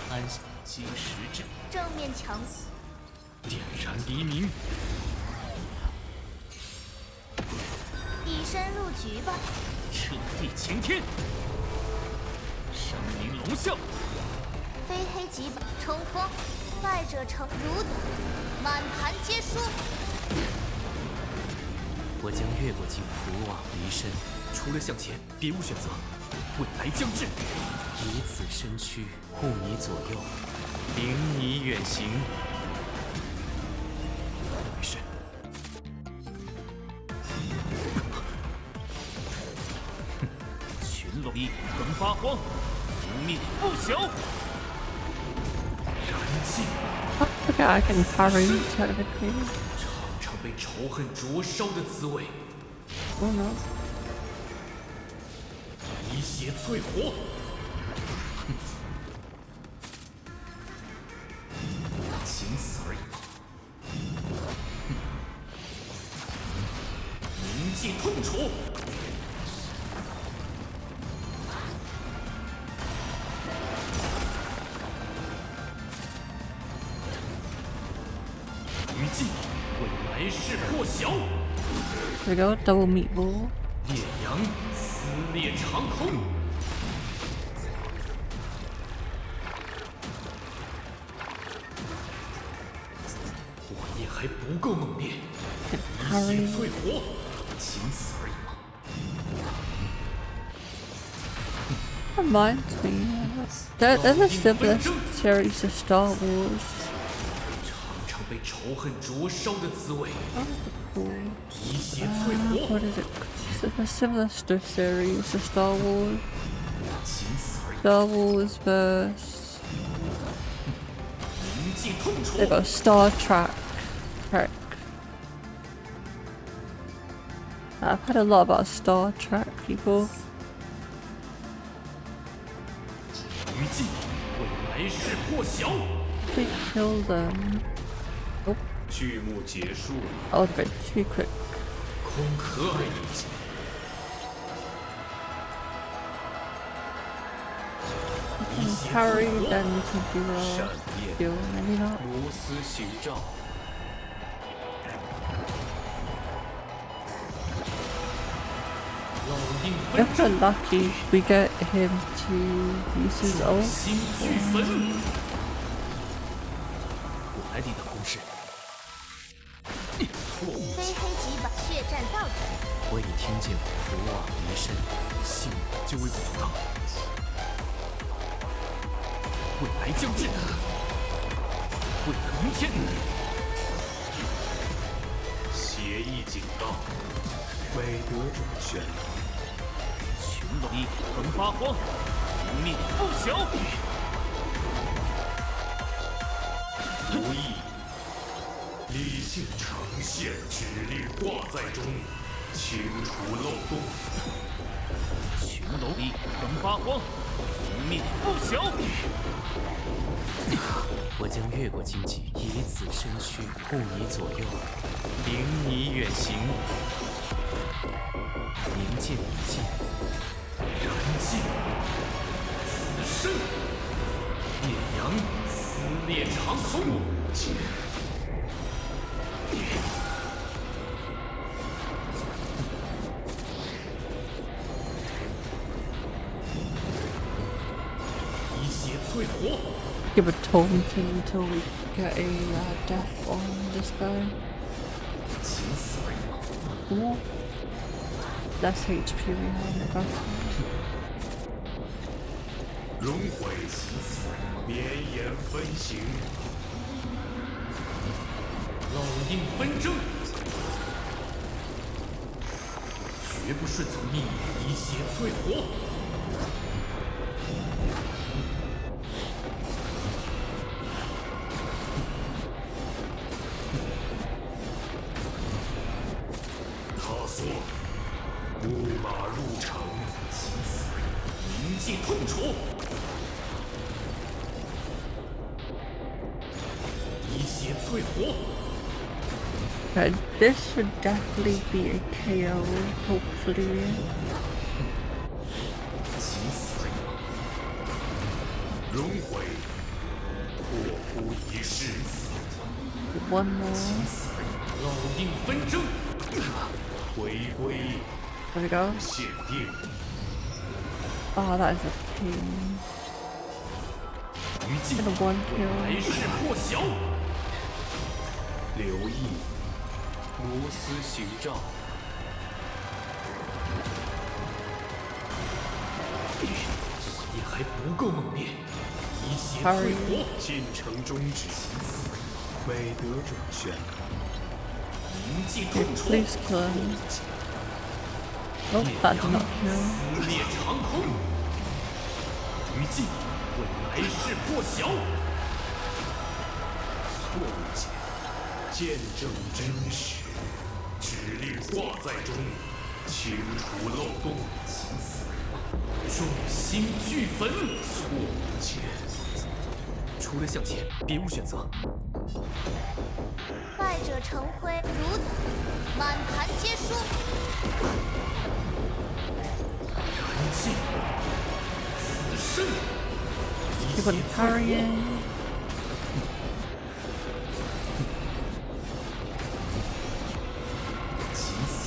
安金石阵，正面墙，点燃黎明。以身入局吧。彻地擎天，生灵龙象。 非黑即白，冲锋，败者成如满盘皆输。我将越过境，不枉离身。除了向前，别无选择。未来将至，以此身躯护你左右，领你远行。没事。群龙一能发光，无命不朽。 Okay, I can parry technically. 尝尝被仇恨灼烧的滋味， Oh no. 以血淬火。仅此而已吗？铭记痛楚。 余烬，为来世破晓。 There we go, double meatball. 烈阳撕裂长空。火焰还不够猛烈，以血淬火，仅此而已吗？ Reminds me. There's a similar series to Star Wars. 尝尝被仇恨灼烧的滋味， Cool. 以血淬火， What is it? It's a similar series to Star Wars. 仅此而已。 Star Wars verse. 铭记痛楚。 They got Star Trek. I've heard a lot about Star Trek people. 余烬，为来世破晓。 We kill them. Oh, 剧目结束了， that was a bit too quick. 空壳而已。 Parry, then we can do a 闪焰， kill, maybe not. 如丝形照。老鹰纷 If we're lucky, we get him to use his ult. 心俱焚。我来抵挡攻势。错误，非黑即白，血战到底。我已听见不枉离身，信就微不足道。未来将至，为了明天。协议警告，美德者选。群龙一能发光，无命不朽。无意，理性呈现，指令挂在中，清除漏洞。群龙一能发光，无命不朽。我将越过荆棘，以此身躯护你左右，领你远行。冥界冥境，燃尽，生，烈阳撕裂长空。一血淬火。 Give a taunting until we get a death on this guy. 秦死而已。 Ooh. Less HP we have left. 轮回起死，绵延分形，烙印纷争，绝不顺从命运，以血淬火。他说：“木马入城，起死，铭记痛楚。” 一血淬火。 Okay, this should definitely be a KO, hopefully. 起死，轮回，破枯一世。 One more. 烙印纷争，回归 There we go. 限定。 Oh, that is a pain. 余烬， Gonna one 来 kill. 世破晓。留意，如丝形照。也还不够猛烈，以血淬火。进程终止，美德者宣。铭记痛楚。 Please kill him. Oh, that did not kill. 撕裂长空。余烬，为来世破晓。错误解，见证真实，指令挂在中，清除漏洞。众星俱焚。错误解，除了向前，别无选择。败者成灰，如满盘皆输。燃尽，死生。 Keep on parrying. 起死！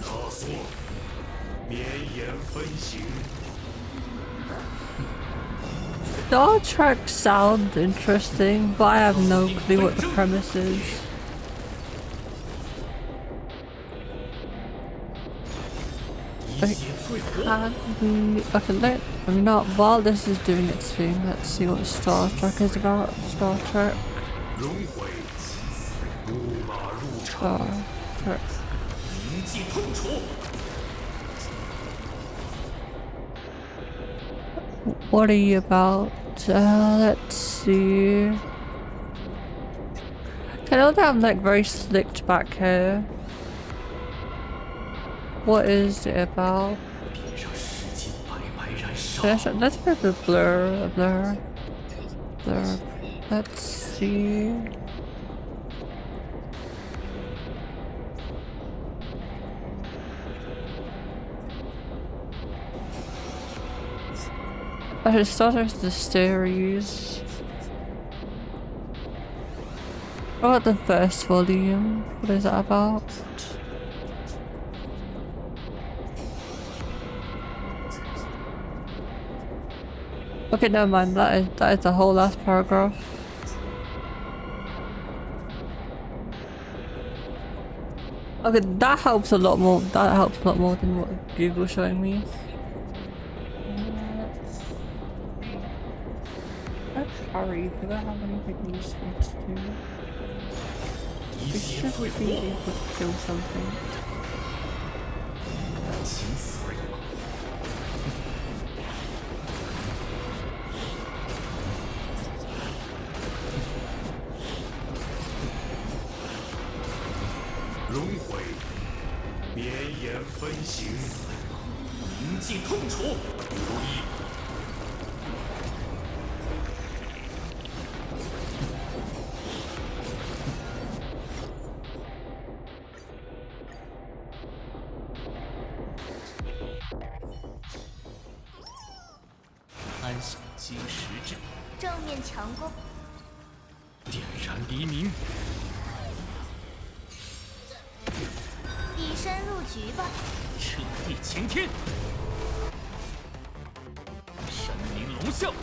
他说：“绵延分形。” Star Trek sounds interesting, but I have no clue what the premise is. Okay, I'm not. While this is doing its thing, let's see what Star Trek is about. Star Trek. Star Trek. What are you about? Let's see. I know that I'm like very slicked back here. What is it about? Let's put a blur. Let's see. I should start with the series. What about the first volume? What is that about? Okay, never mind. That is the whole last paragraph. Okay, that helps a lot more. That helps a lot more than what Google's showing me. Let's hurry, because I have anything useful to do. We should be able to kill something. 正面强攻，点燃黎明，以身入局吧。彻地擎天，山明龙啸，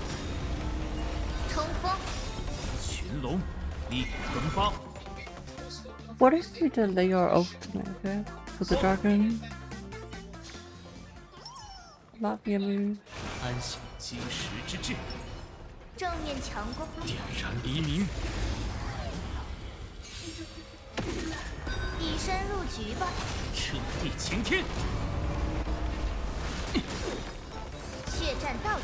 冲锋，群龙力横八， What if you delay your ultimate okay, for the dragon? That'd be a move. 安享金石之志，正面强攻，点燃黎明，以身入局吧。彻地擎天，血战到底，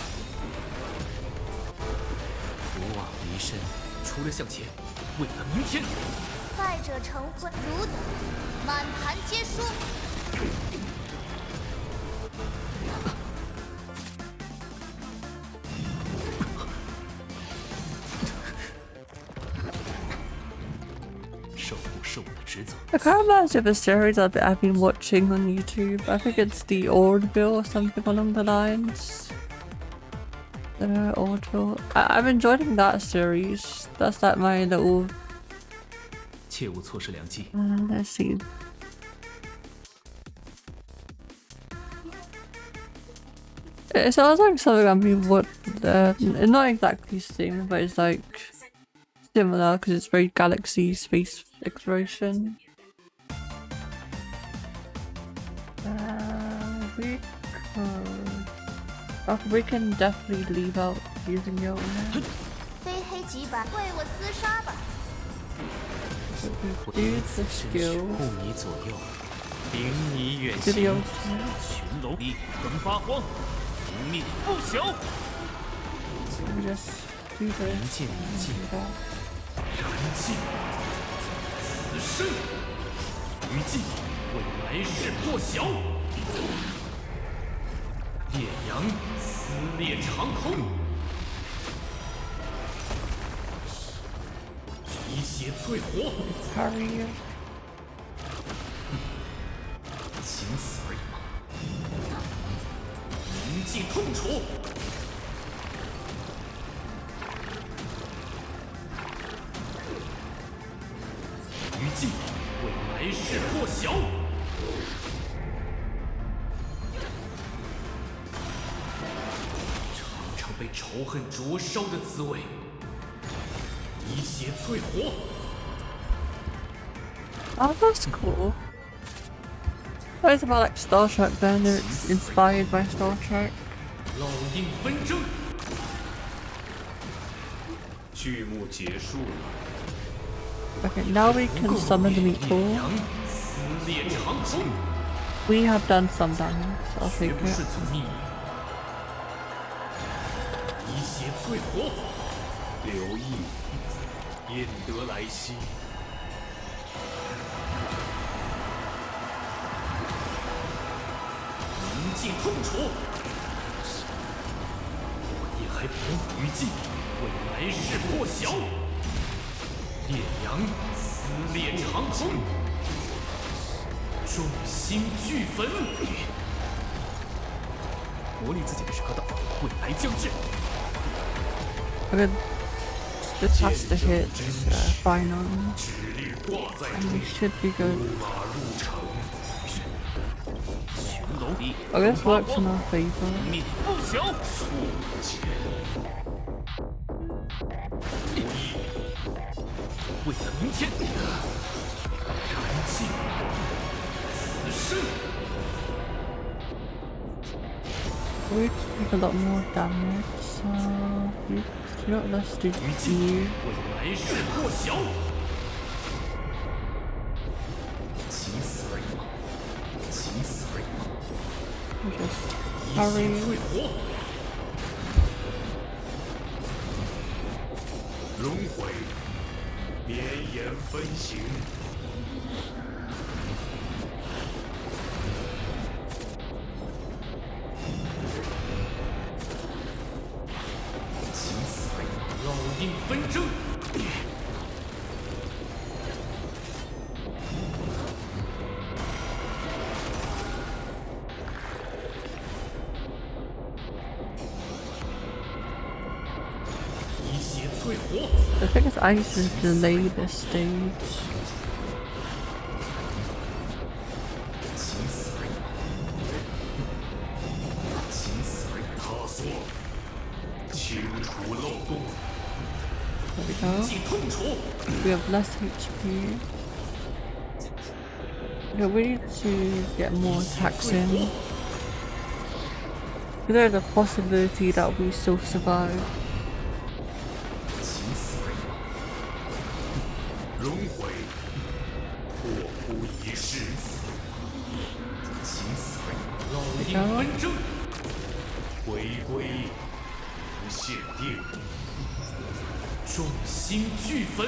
不忘离身，除了向前，为了明天。败者成灰，汝等满盘皆输。受不是我的职责。 I can't imagine the series I've been watching on YouTube. I think it's the Ordville or something along the lines. Ordville. I'm enjoying that series. That's like my little. 切勿错失良机。 Let's see. It sounds like something I mean, what not exactly same, but it's like similar because it's very galaxy space exploration. We can definitely leave out using your own. 非黑即白，为我厮杀吧。 Do the skill. 护你左右，领你远 Do the 行。 ultimate. 群龙力横八荒，无命不朽。 We just do this. 一剑一剑， Do that. 燃尽此生。余烬为来世破晓。烈阳撕裂长空。一血淬火。 Hurry you. 仅此而已吗？铭记痛楚。余烬为来世破晓。尝尝被仇恨灼烧的滋味。一血淬火。 Oh, that's cool. Oh, it's about like Star Trek then, it's inspired by Star Trek. 烙印纷争。剧目结束了， Okay, now we can summon the 烈 meatball. 阳撕裂长空。 We have done some damage, so I'll 绝 take 不 it. 顺从命运。一血淬火。留意，引得来兮。 铭记痛楚。我也还不余烬，为来世破晓。烈阳撕裂长空，众星俱焚。磨砺自己的时刻到，未来将至。 Okay, this has to hit final, 指力挂在 and 中， we should be good. 马入城。 群龙力 Oh, this works in our favor. 命不朽。错剑，为了明天，燃尽此生。 We take a lot more damage, so let's do 余烬 you. 为来世破晓。仅此而已吗？仅此而已吗？ We just 一血 hurry. 淬火。 轮回，绵延分行。仅此而已吗？烙印纷争。一淬火， The thing is, I used to delay this stage. 请死！请死！塌缩！清除漏洞， There we go. 既痛楚。 We have less HP. Okay, we need to get more attacks in. There's a possibility that we still survive. 请死！轮回，破枯一世。请死！老鹰纷争，回归，不限定。众星俱焚。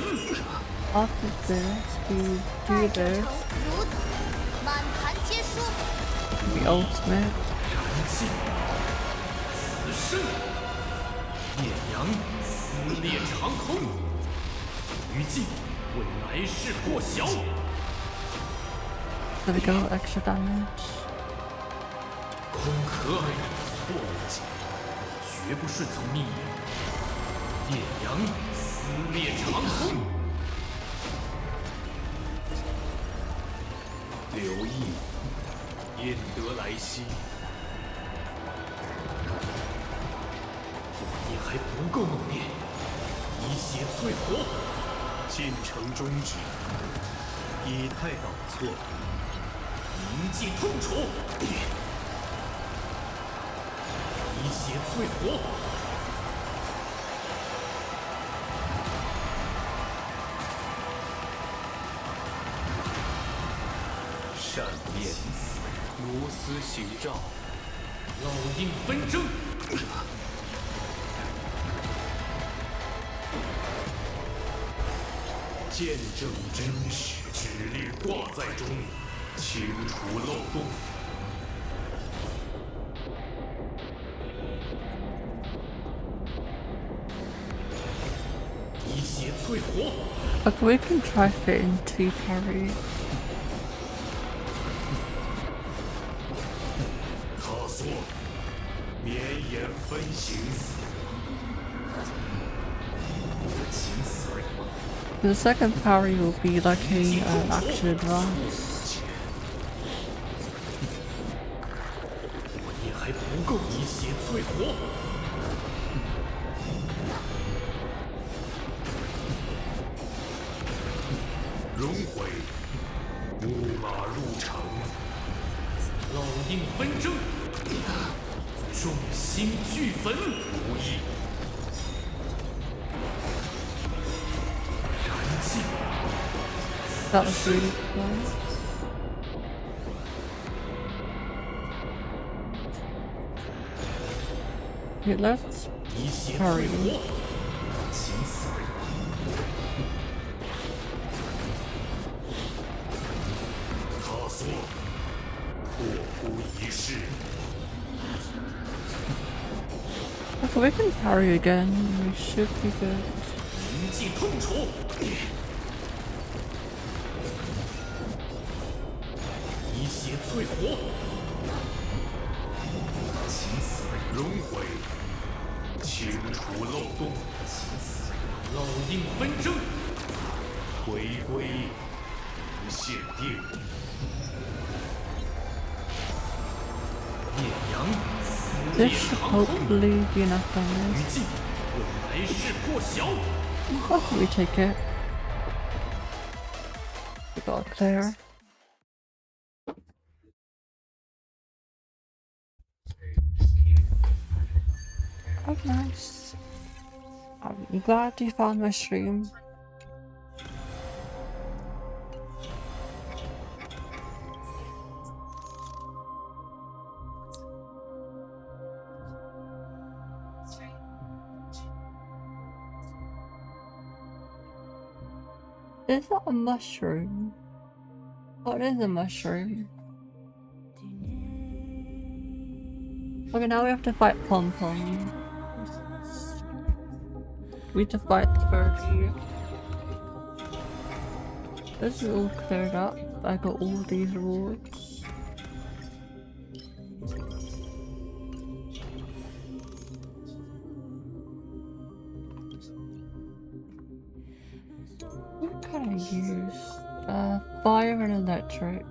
After this, we do this. 如此，满盘皆输。 The ultimate. 燃尽，死生。烈阳撕裂长空，余烬为来世破晓。 There we go, extra damage. 空壳错误，绝不顺从命令。烈阳撕裂长空，留意，焉得来兮？你还不够猛烈，以血淬火。进程终止，以太导错，铭记痛楚，以血淬火。 善变，如丝形照。老鹰纷争，见证真实，指令挂在中，清除漏洞。以血淬火。 Okay, we can try fit in 2 parry. 塌缩，绵延分形死。请死！ The second parry will be like a action advance. 你还不够以血淬火。轮回，木马入城。老鹰纷争，众星俱焚。无意，燃尽， That was really close. Okay, let's 以血淬 parry. 火。请死！塌缩，破枯一世。 Okay, we can parry again. We should be good. 铭记痛楚，以血淬火。请死！轮回，清除漏洞。请死！老鹰纷争，回归，不限定。烈阳撕 This 裂 should 长空， hopefully be enough 余 damage. 烬为来世破晓。 We take it. We got clear. Oh, nice. I'm glad you found my stream. Is that a mushroom? What is a mushroom? Okay, now we have to fight Pom Pom. We have to fight the birdie. This is all cleared up. I got all these rewards. What can I use? Fire and electric.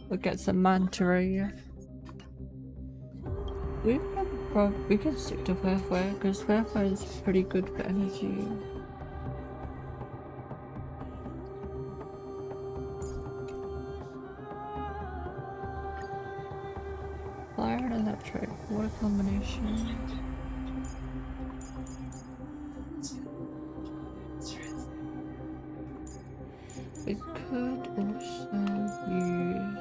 We'll get some manta ray. We can stick to fire because fire is pretty good for energy. Fire and electric, what a combination. We could also use...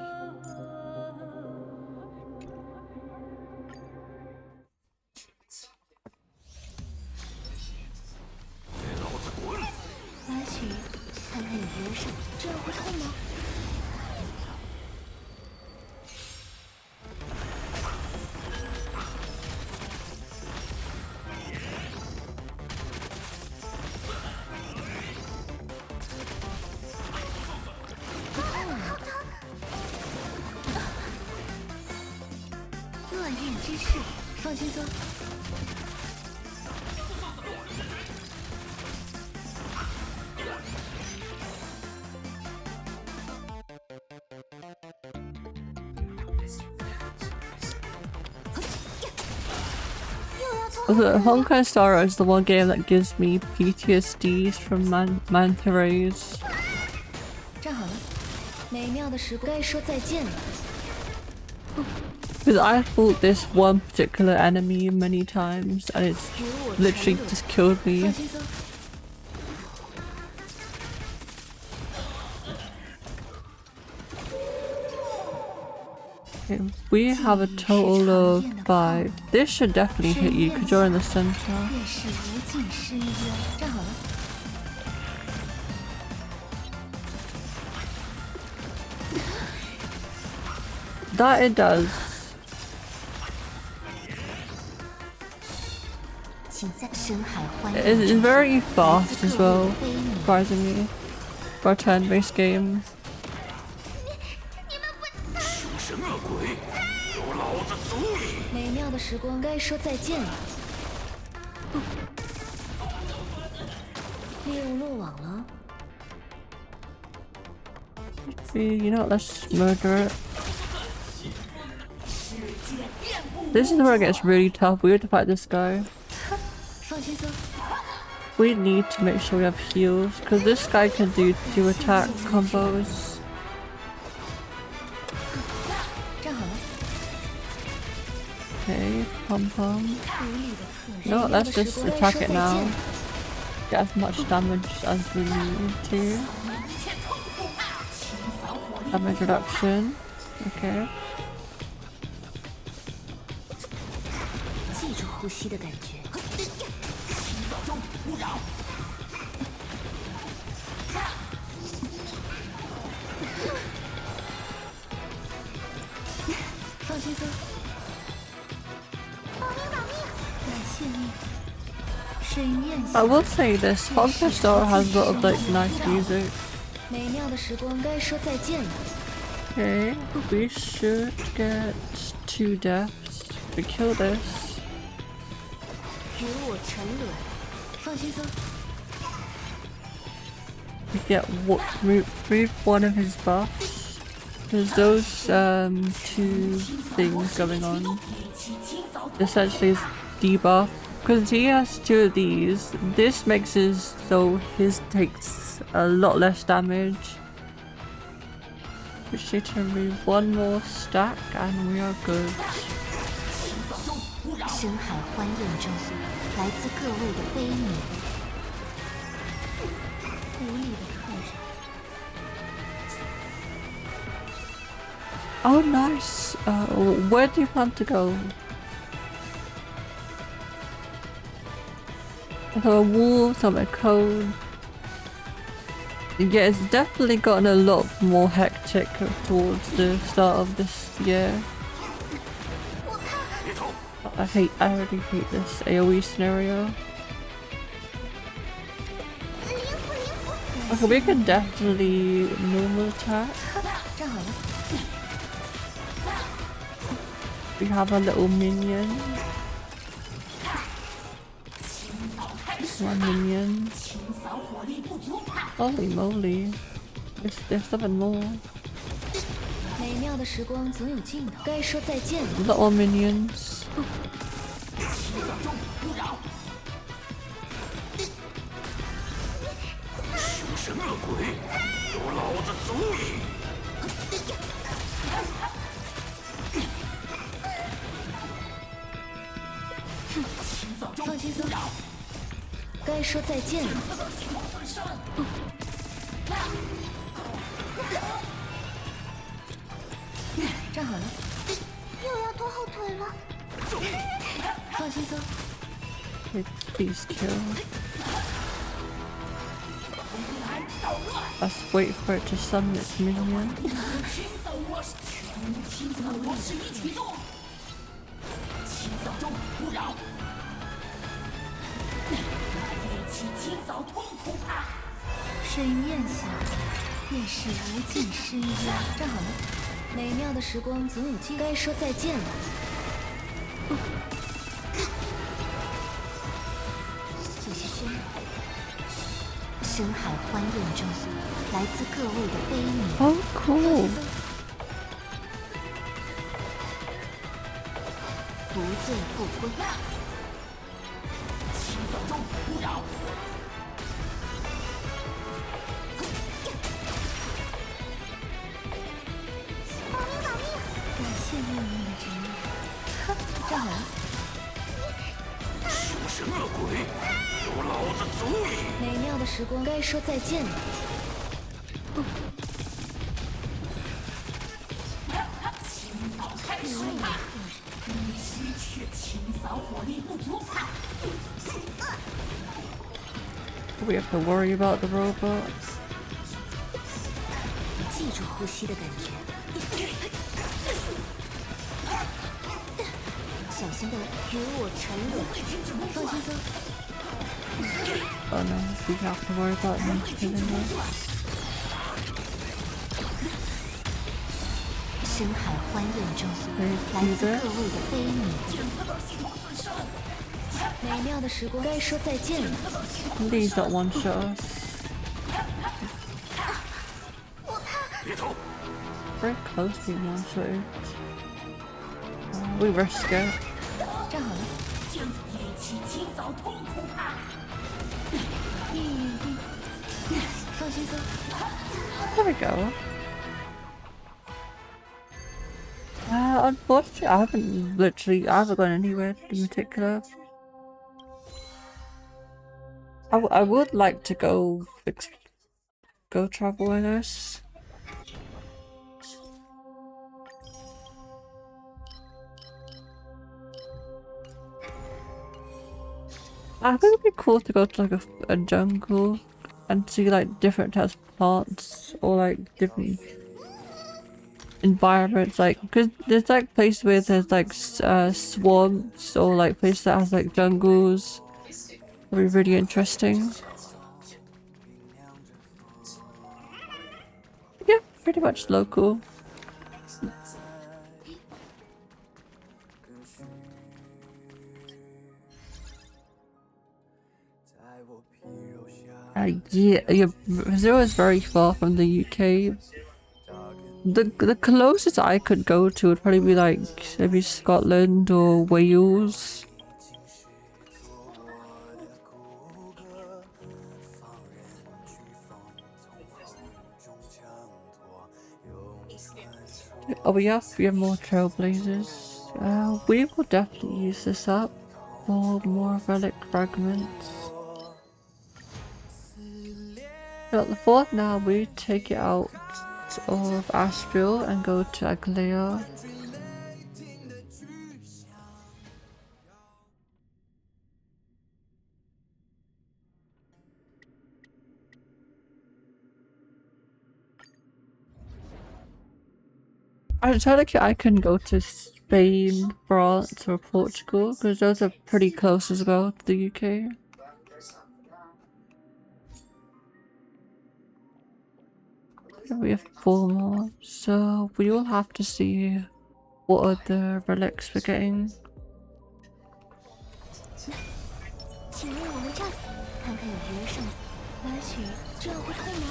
拉去，看看有没有什么，这样会痛吗？恶运之势，放轻松。The Honkai Star is the one game that gives me PTSDs from manta rays. 站好了，美妙的时光该说再见了。 Because I fought this one particular enemy many times and it's literally just killed me. 放轻松。 Okay, we have a total of 5. This should definitely hit you because you're in the center. 便是无尽深渊。站好了。 That it does. 请在深海欢 It's 迎中 very fast as well, 悲悯。 surprisingly, for a turn-based game. 凶神恶鬼，有老子足矣！美妙的时光该说再见了。猎物落网了。 You know what, let's just murder it. This is where it gets really tough. We have to fight this guy. 放轻松。 We need to make sure we have heals because this guy can do 2 attack combos. 站好了。 Okay, pom pom. 无力的特 No, 美妙 let's 的时 just 光该 attack 说 it 再 now. 见了。 Get as much damage as we need to. Damage reduction. Okay. 记住呼吸的感觉。放轻松。感谢你。水面 I 下 will say this, Honkai Star has a lot of like nice music. 美妙的时光该说再见了。 Okay, we should get 2 deaths to kill this. 与我沉沦。放轻松。 We get remove one of his buffs. There's those 2 things going on. Essentially his debuff. Because he has 2 of these, this makes his so his takes a lot less damage. We just need to remove 1 more stack and we are good. 深海欢宴中，来自各位的悲悯。无力的客人。 Oh nice! Where do you plan to go? So a wall, some code. Yeah, it's definitely gotten a lot more hectic towards the start of this year. I already hate this AoE scenario. Okay, we can definitely normal attack. 站好了。 We have a little minion. One minion. Holy moly. There's something more. 美妙的时光总有尽头，该说再见了。 Not all minions. 凶神恶鬼，有老子足矣！放轻松，该说再见了。站好了，又要拖后腿了。放轻松， Please kill. Let's wait for it to summon its minion. 水面下便是无尽深渊。站好了，美妙的时光总有尽头，该说再见了。继续宣布，深海欢宴中，来自各位的悲悯。 Oh, cool. 不醉不归。感谢命运的指引。站好了，凶神恶鬼，有老子足矣！美妙的时光该说再见了。We have to worry about the robots. 记住呼吸的感觉。小心的与我沉沦。放轻松。 Oh no, we have to worry about them killing us. 深海欢宴中，来自各位的悲悯。美妙的时光该说再见了。 Please don't one shot us. 别逃！ Very close to one shot. We risk it. 站好了。一语定。放轻松。 There we go. Unfortunately, I haven't gone anywhere in particular. I would like to go travel, I guess. I think it'd be cool to go to like a jungle and see like different types of plants or like different environments, like because there's like places where there's like swamps or like places that has like jungles. It'll be really interesting. Yeah, pretty much local. Yeah, Zero is very far from the UK. The closest I could go to would probably be like maybe Scotland or Wales. Oh, we have more trailblazers. We will definitely use this up for more relic fragments. So for now, we take it out of Astral and go to Aglea. I can go to Spain, France or Portugal because those are pretty close as well to the UK. We have 4 more, so we will have to see what other relics we're getting. 请问我们这有约上，来曲这样会痛吗？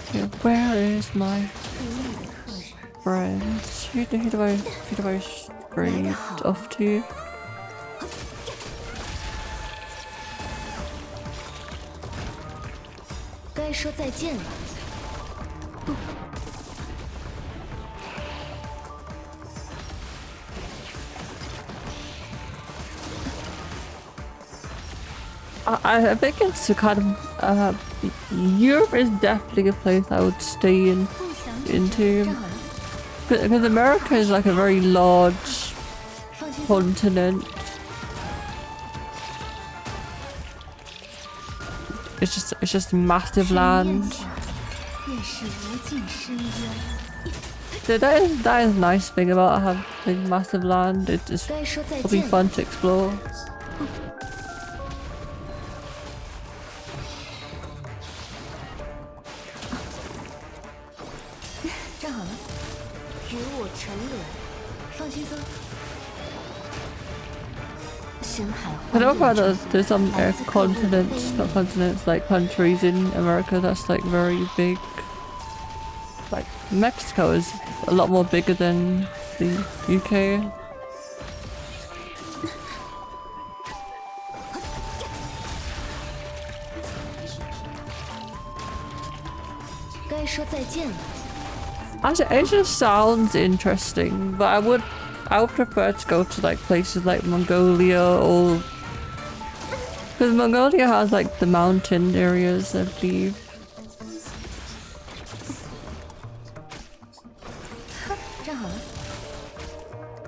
Okay, where is my friend? Who do I straight off to? 该说再见了。 I think it's a kind of Europe is definitely a place I would stay into because America is like a very large continent. It's just massive land. So that is a nice thing about having massive land. It'll be fun to explore. 站好了，与我沉沦，放轻松。深海 I know about there's some continents, not continents, like countries in America that's like very big. Like Mexico is a lot more bigger than the UK. 该说再见了。 Actually, it just sounds interesting, but I would prefer to go to like places like Mongolia or because Mongolia has like the mountain areas, I believe. 站好了，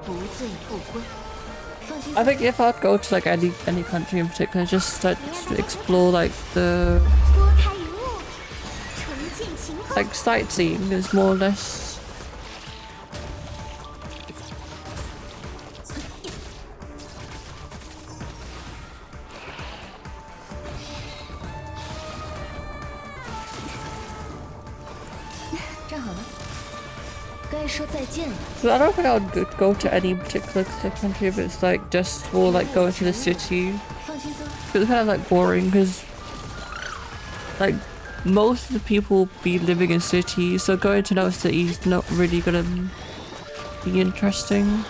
不醉不归。放轻 I 松。 think if I'd go to like any country in particular, just to explore like the 拨开云雾，重见晴空。 like sightseeing is more or less. I don't think I would go to any particular country if it's like just for like going to the city. It's kind of like boring because like most of the people be living in cities, so going to another city is not really gonna be interesting.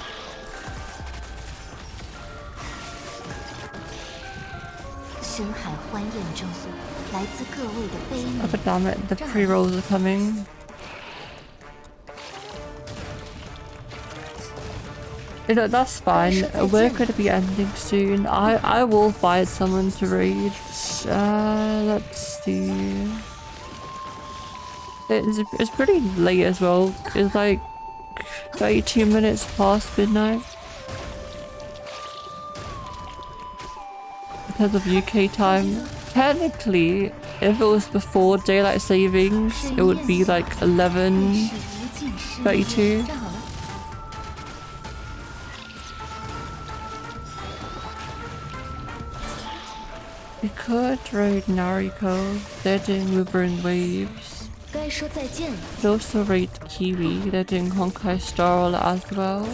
Oh, but damn it, the pre-rolls are coming. You know, that's fine. We're going to be ending soon. I will find someone to raid. Let's see. It's pretty late as well. It's like 32 minutes past midnight. Because of UK time. Technically, if it was before daylight savings, it would be like 11:32. We could raid Nariko. They're doing River and Waves. Could also raid Kiwi. They're doing Honkai Star as well.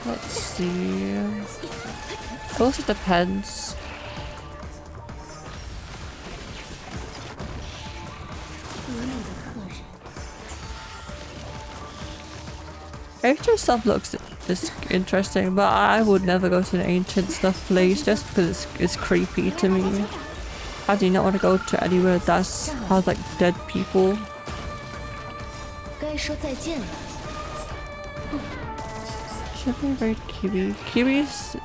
Let's see. It also depends. Ancient stuff looks interesting, but I would never go to an ancient stuff place just because it's creepy to me. I do not want to go to anywhere that has like dead people. Should we raid Kiwi? Kiwi's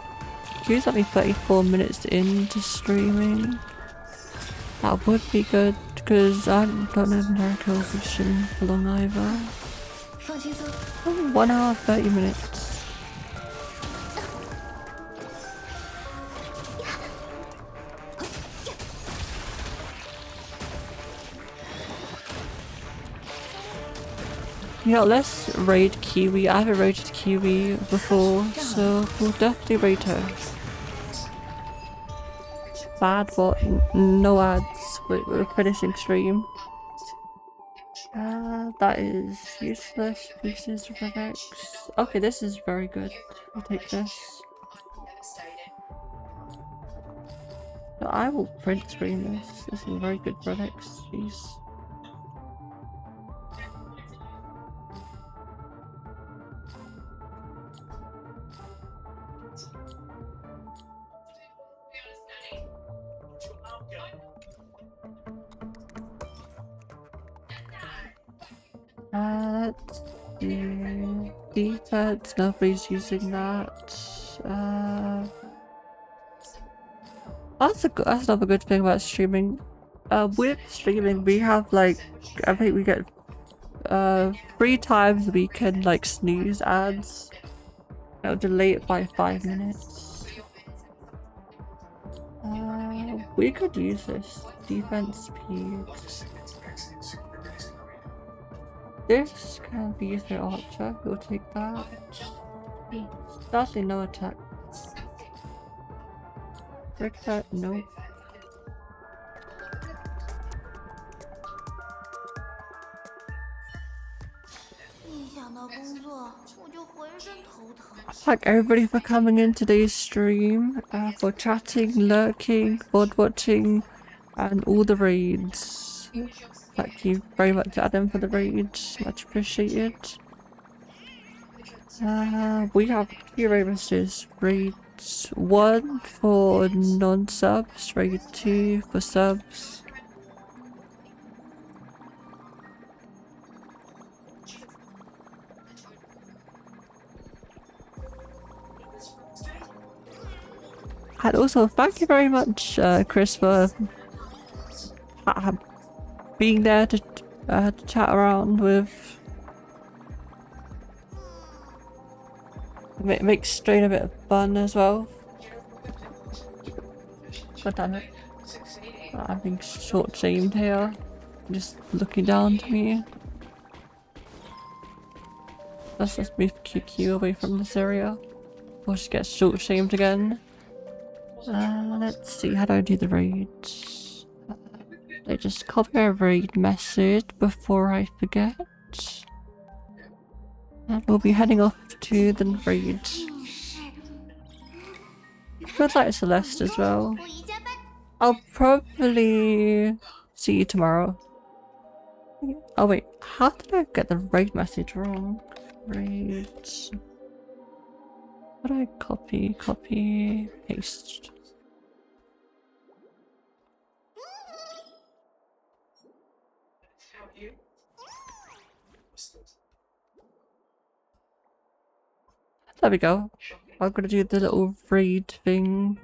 only 34 minutes into streaming. That would be good because I don't know Nariko Vision for long either. 1 hour 30 minutes. You know, let's raid Kiwi. I haven't raided Kiwi before, so we'll definitely raid her. Bad bot, no ads. We're finishing stream. That is useless. Pieces of X. Okay, this is very good. I'll take this. No, I will print screen this. This is very good products. Jeez. Let's do defense. Nobody's using that. That's another good thing about streaming. With streaming, we have like, I think we get 3 times we can like snooze ads. It'll delay it by 5 minutes. We could use this defense speed. This can be used by Archer. We'll take that. Sadly, no attack. Break that, no. 一想到工作，我就浑身头疼。 Thank everybody for coming in today's stream, for chatting, lurking, VOD watching, and all the raids. Thank you very much, Adam, for the raids. Much appreciated. We have 2 raid messages. Raid 1 for non-subs, raid 2 for subs. And also, thank you very much, Chris, for being there to chat around with. It makes strain a bit of fun as well. God damn it. I'm being short-shamed here. Just looking down to me. Let's just move QQ away from this area before she gets short-shamed again. Let's see, how do I do the raids? I just copy a raid message before I forget. And we'll be heading off to the raid. Good luck, Celeste, as well. I'll probably see you tomorrow. Oh wait, how did I get the raid message wrong? Raid... How do I copy, paste? There we go. I'm gonna do the little raid thing.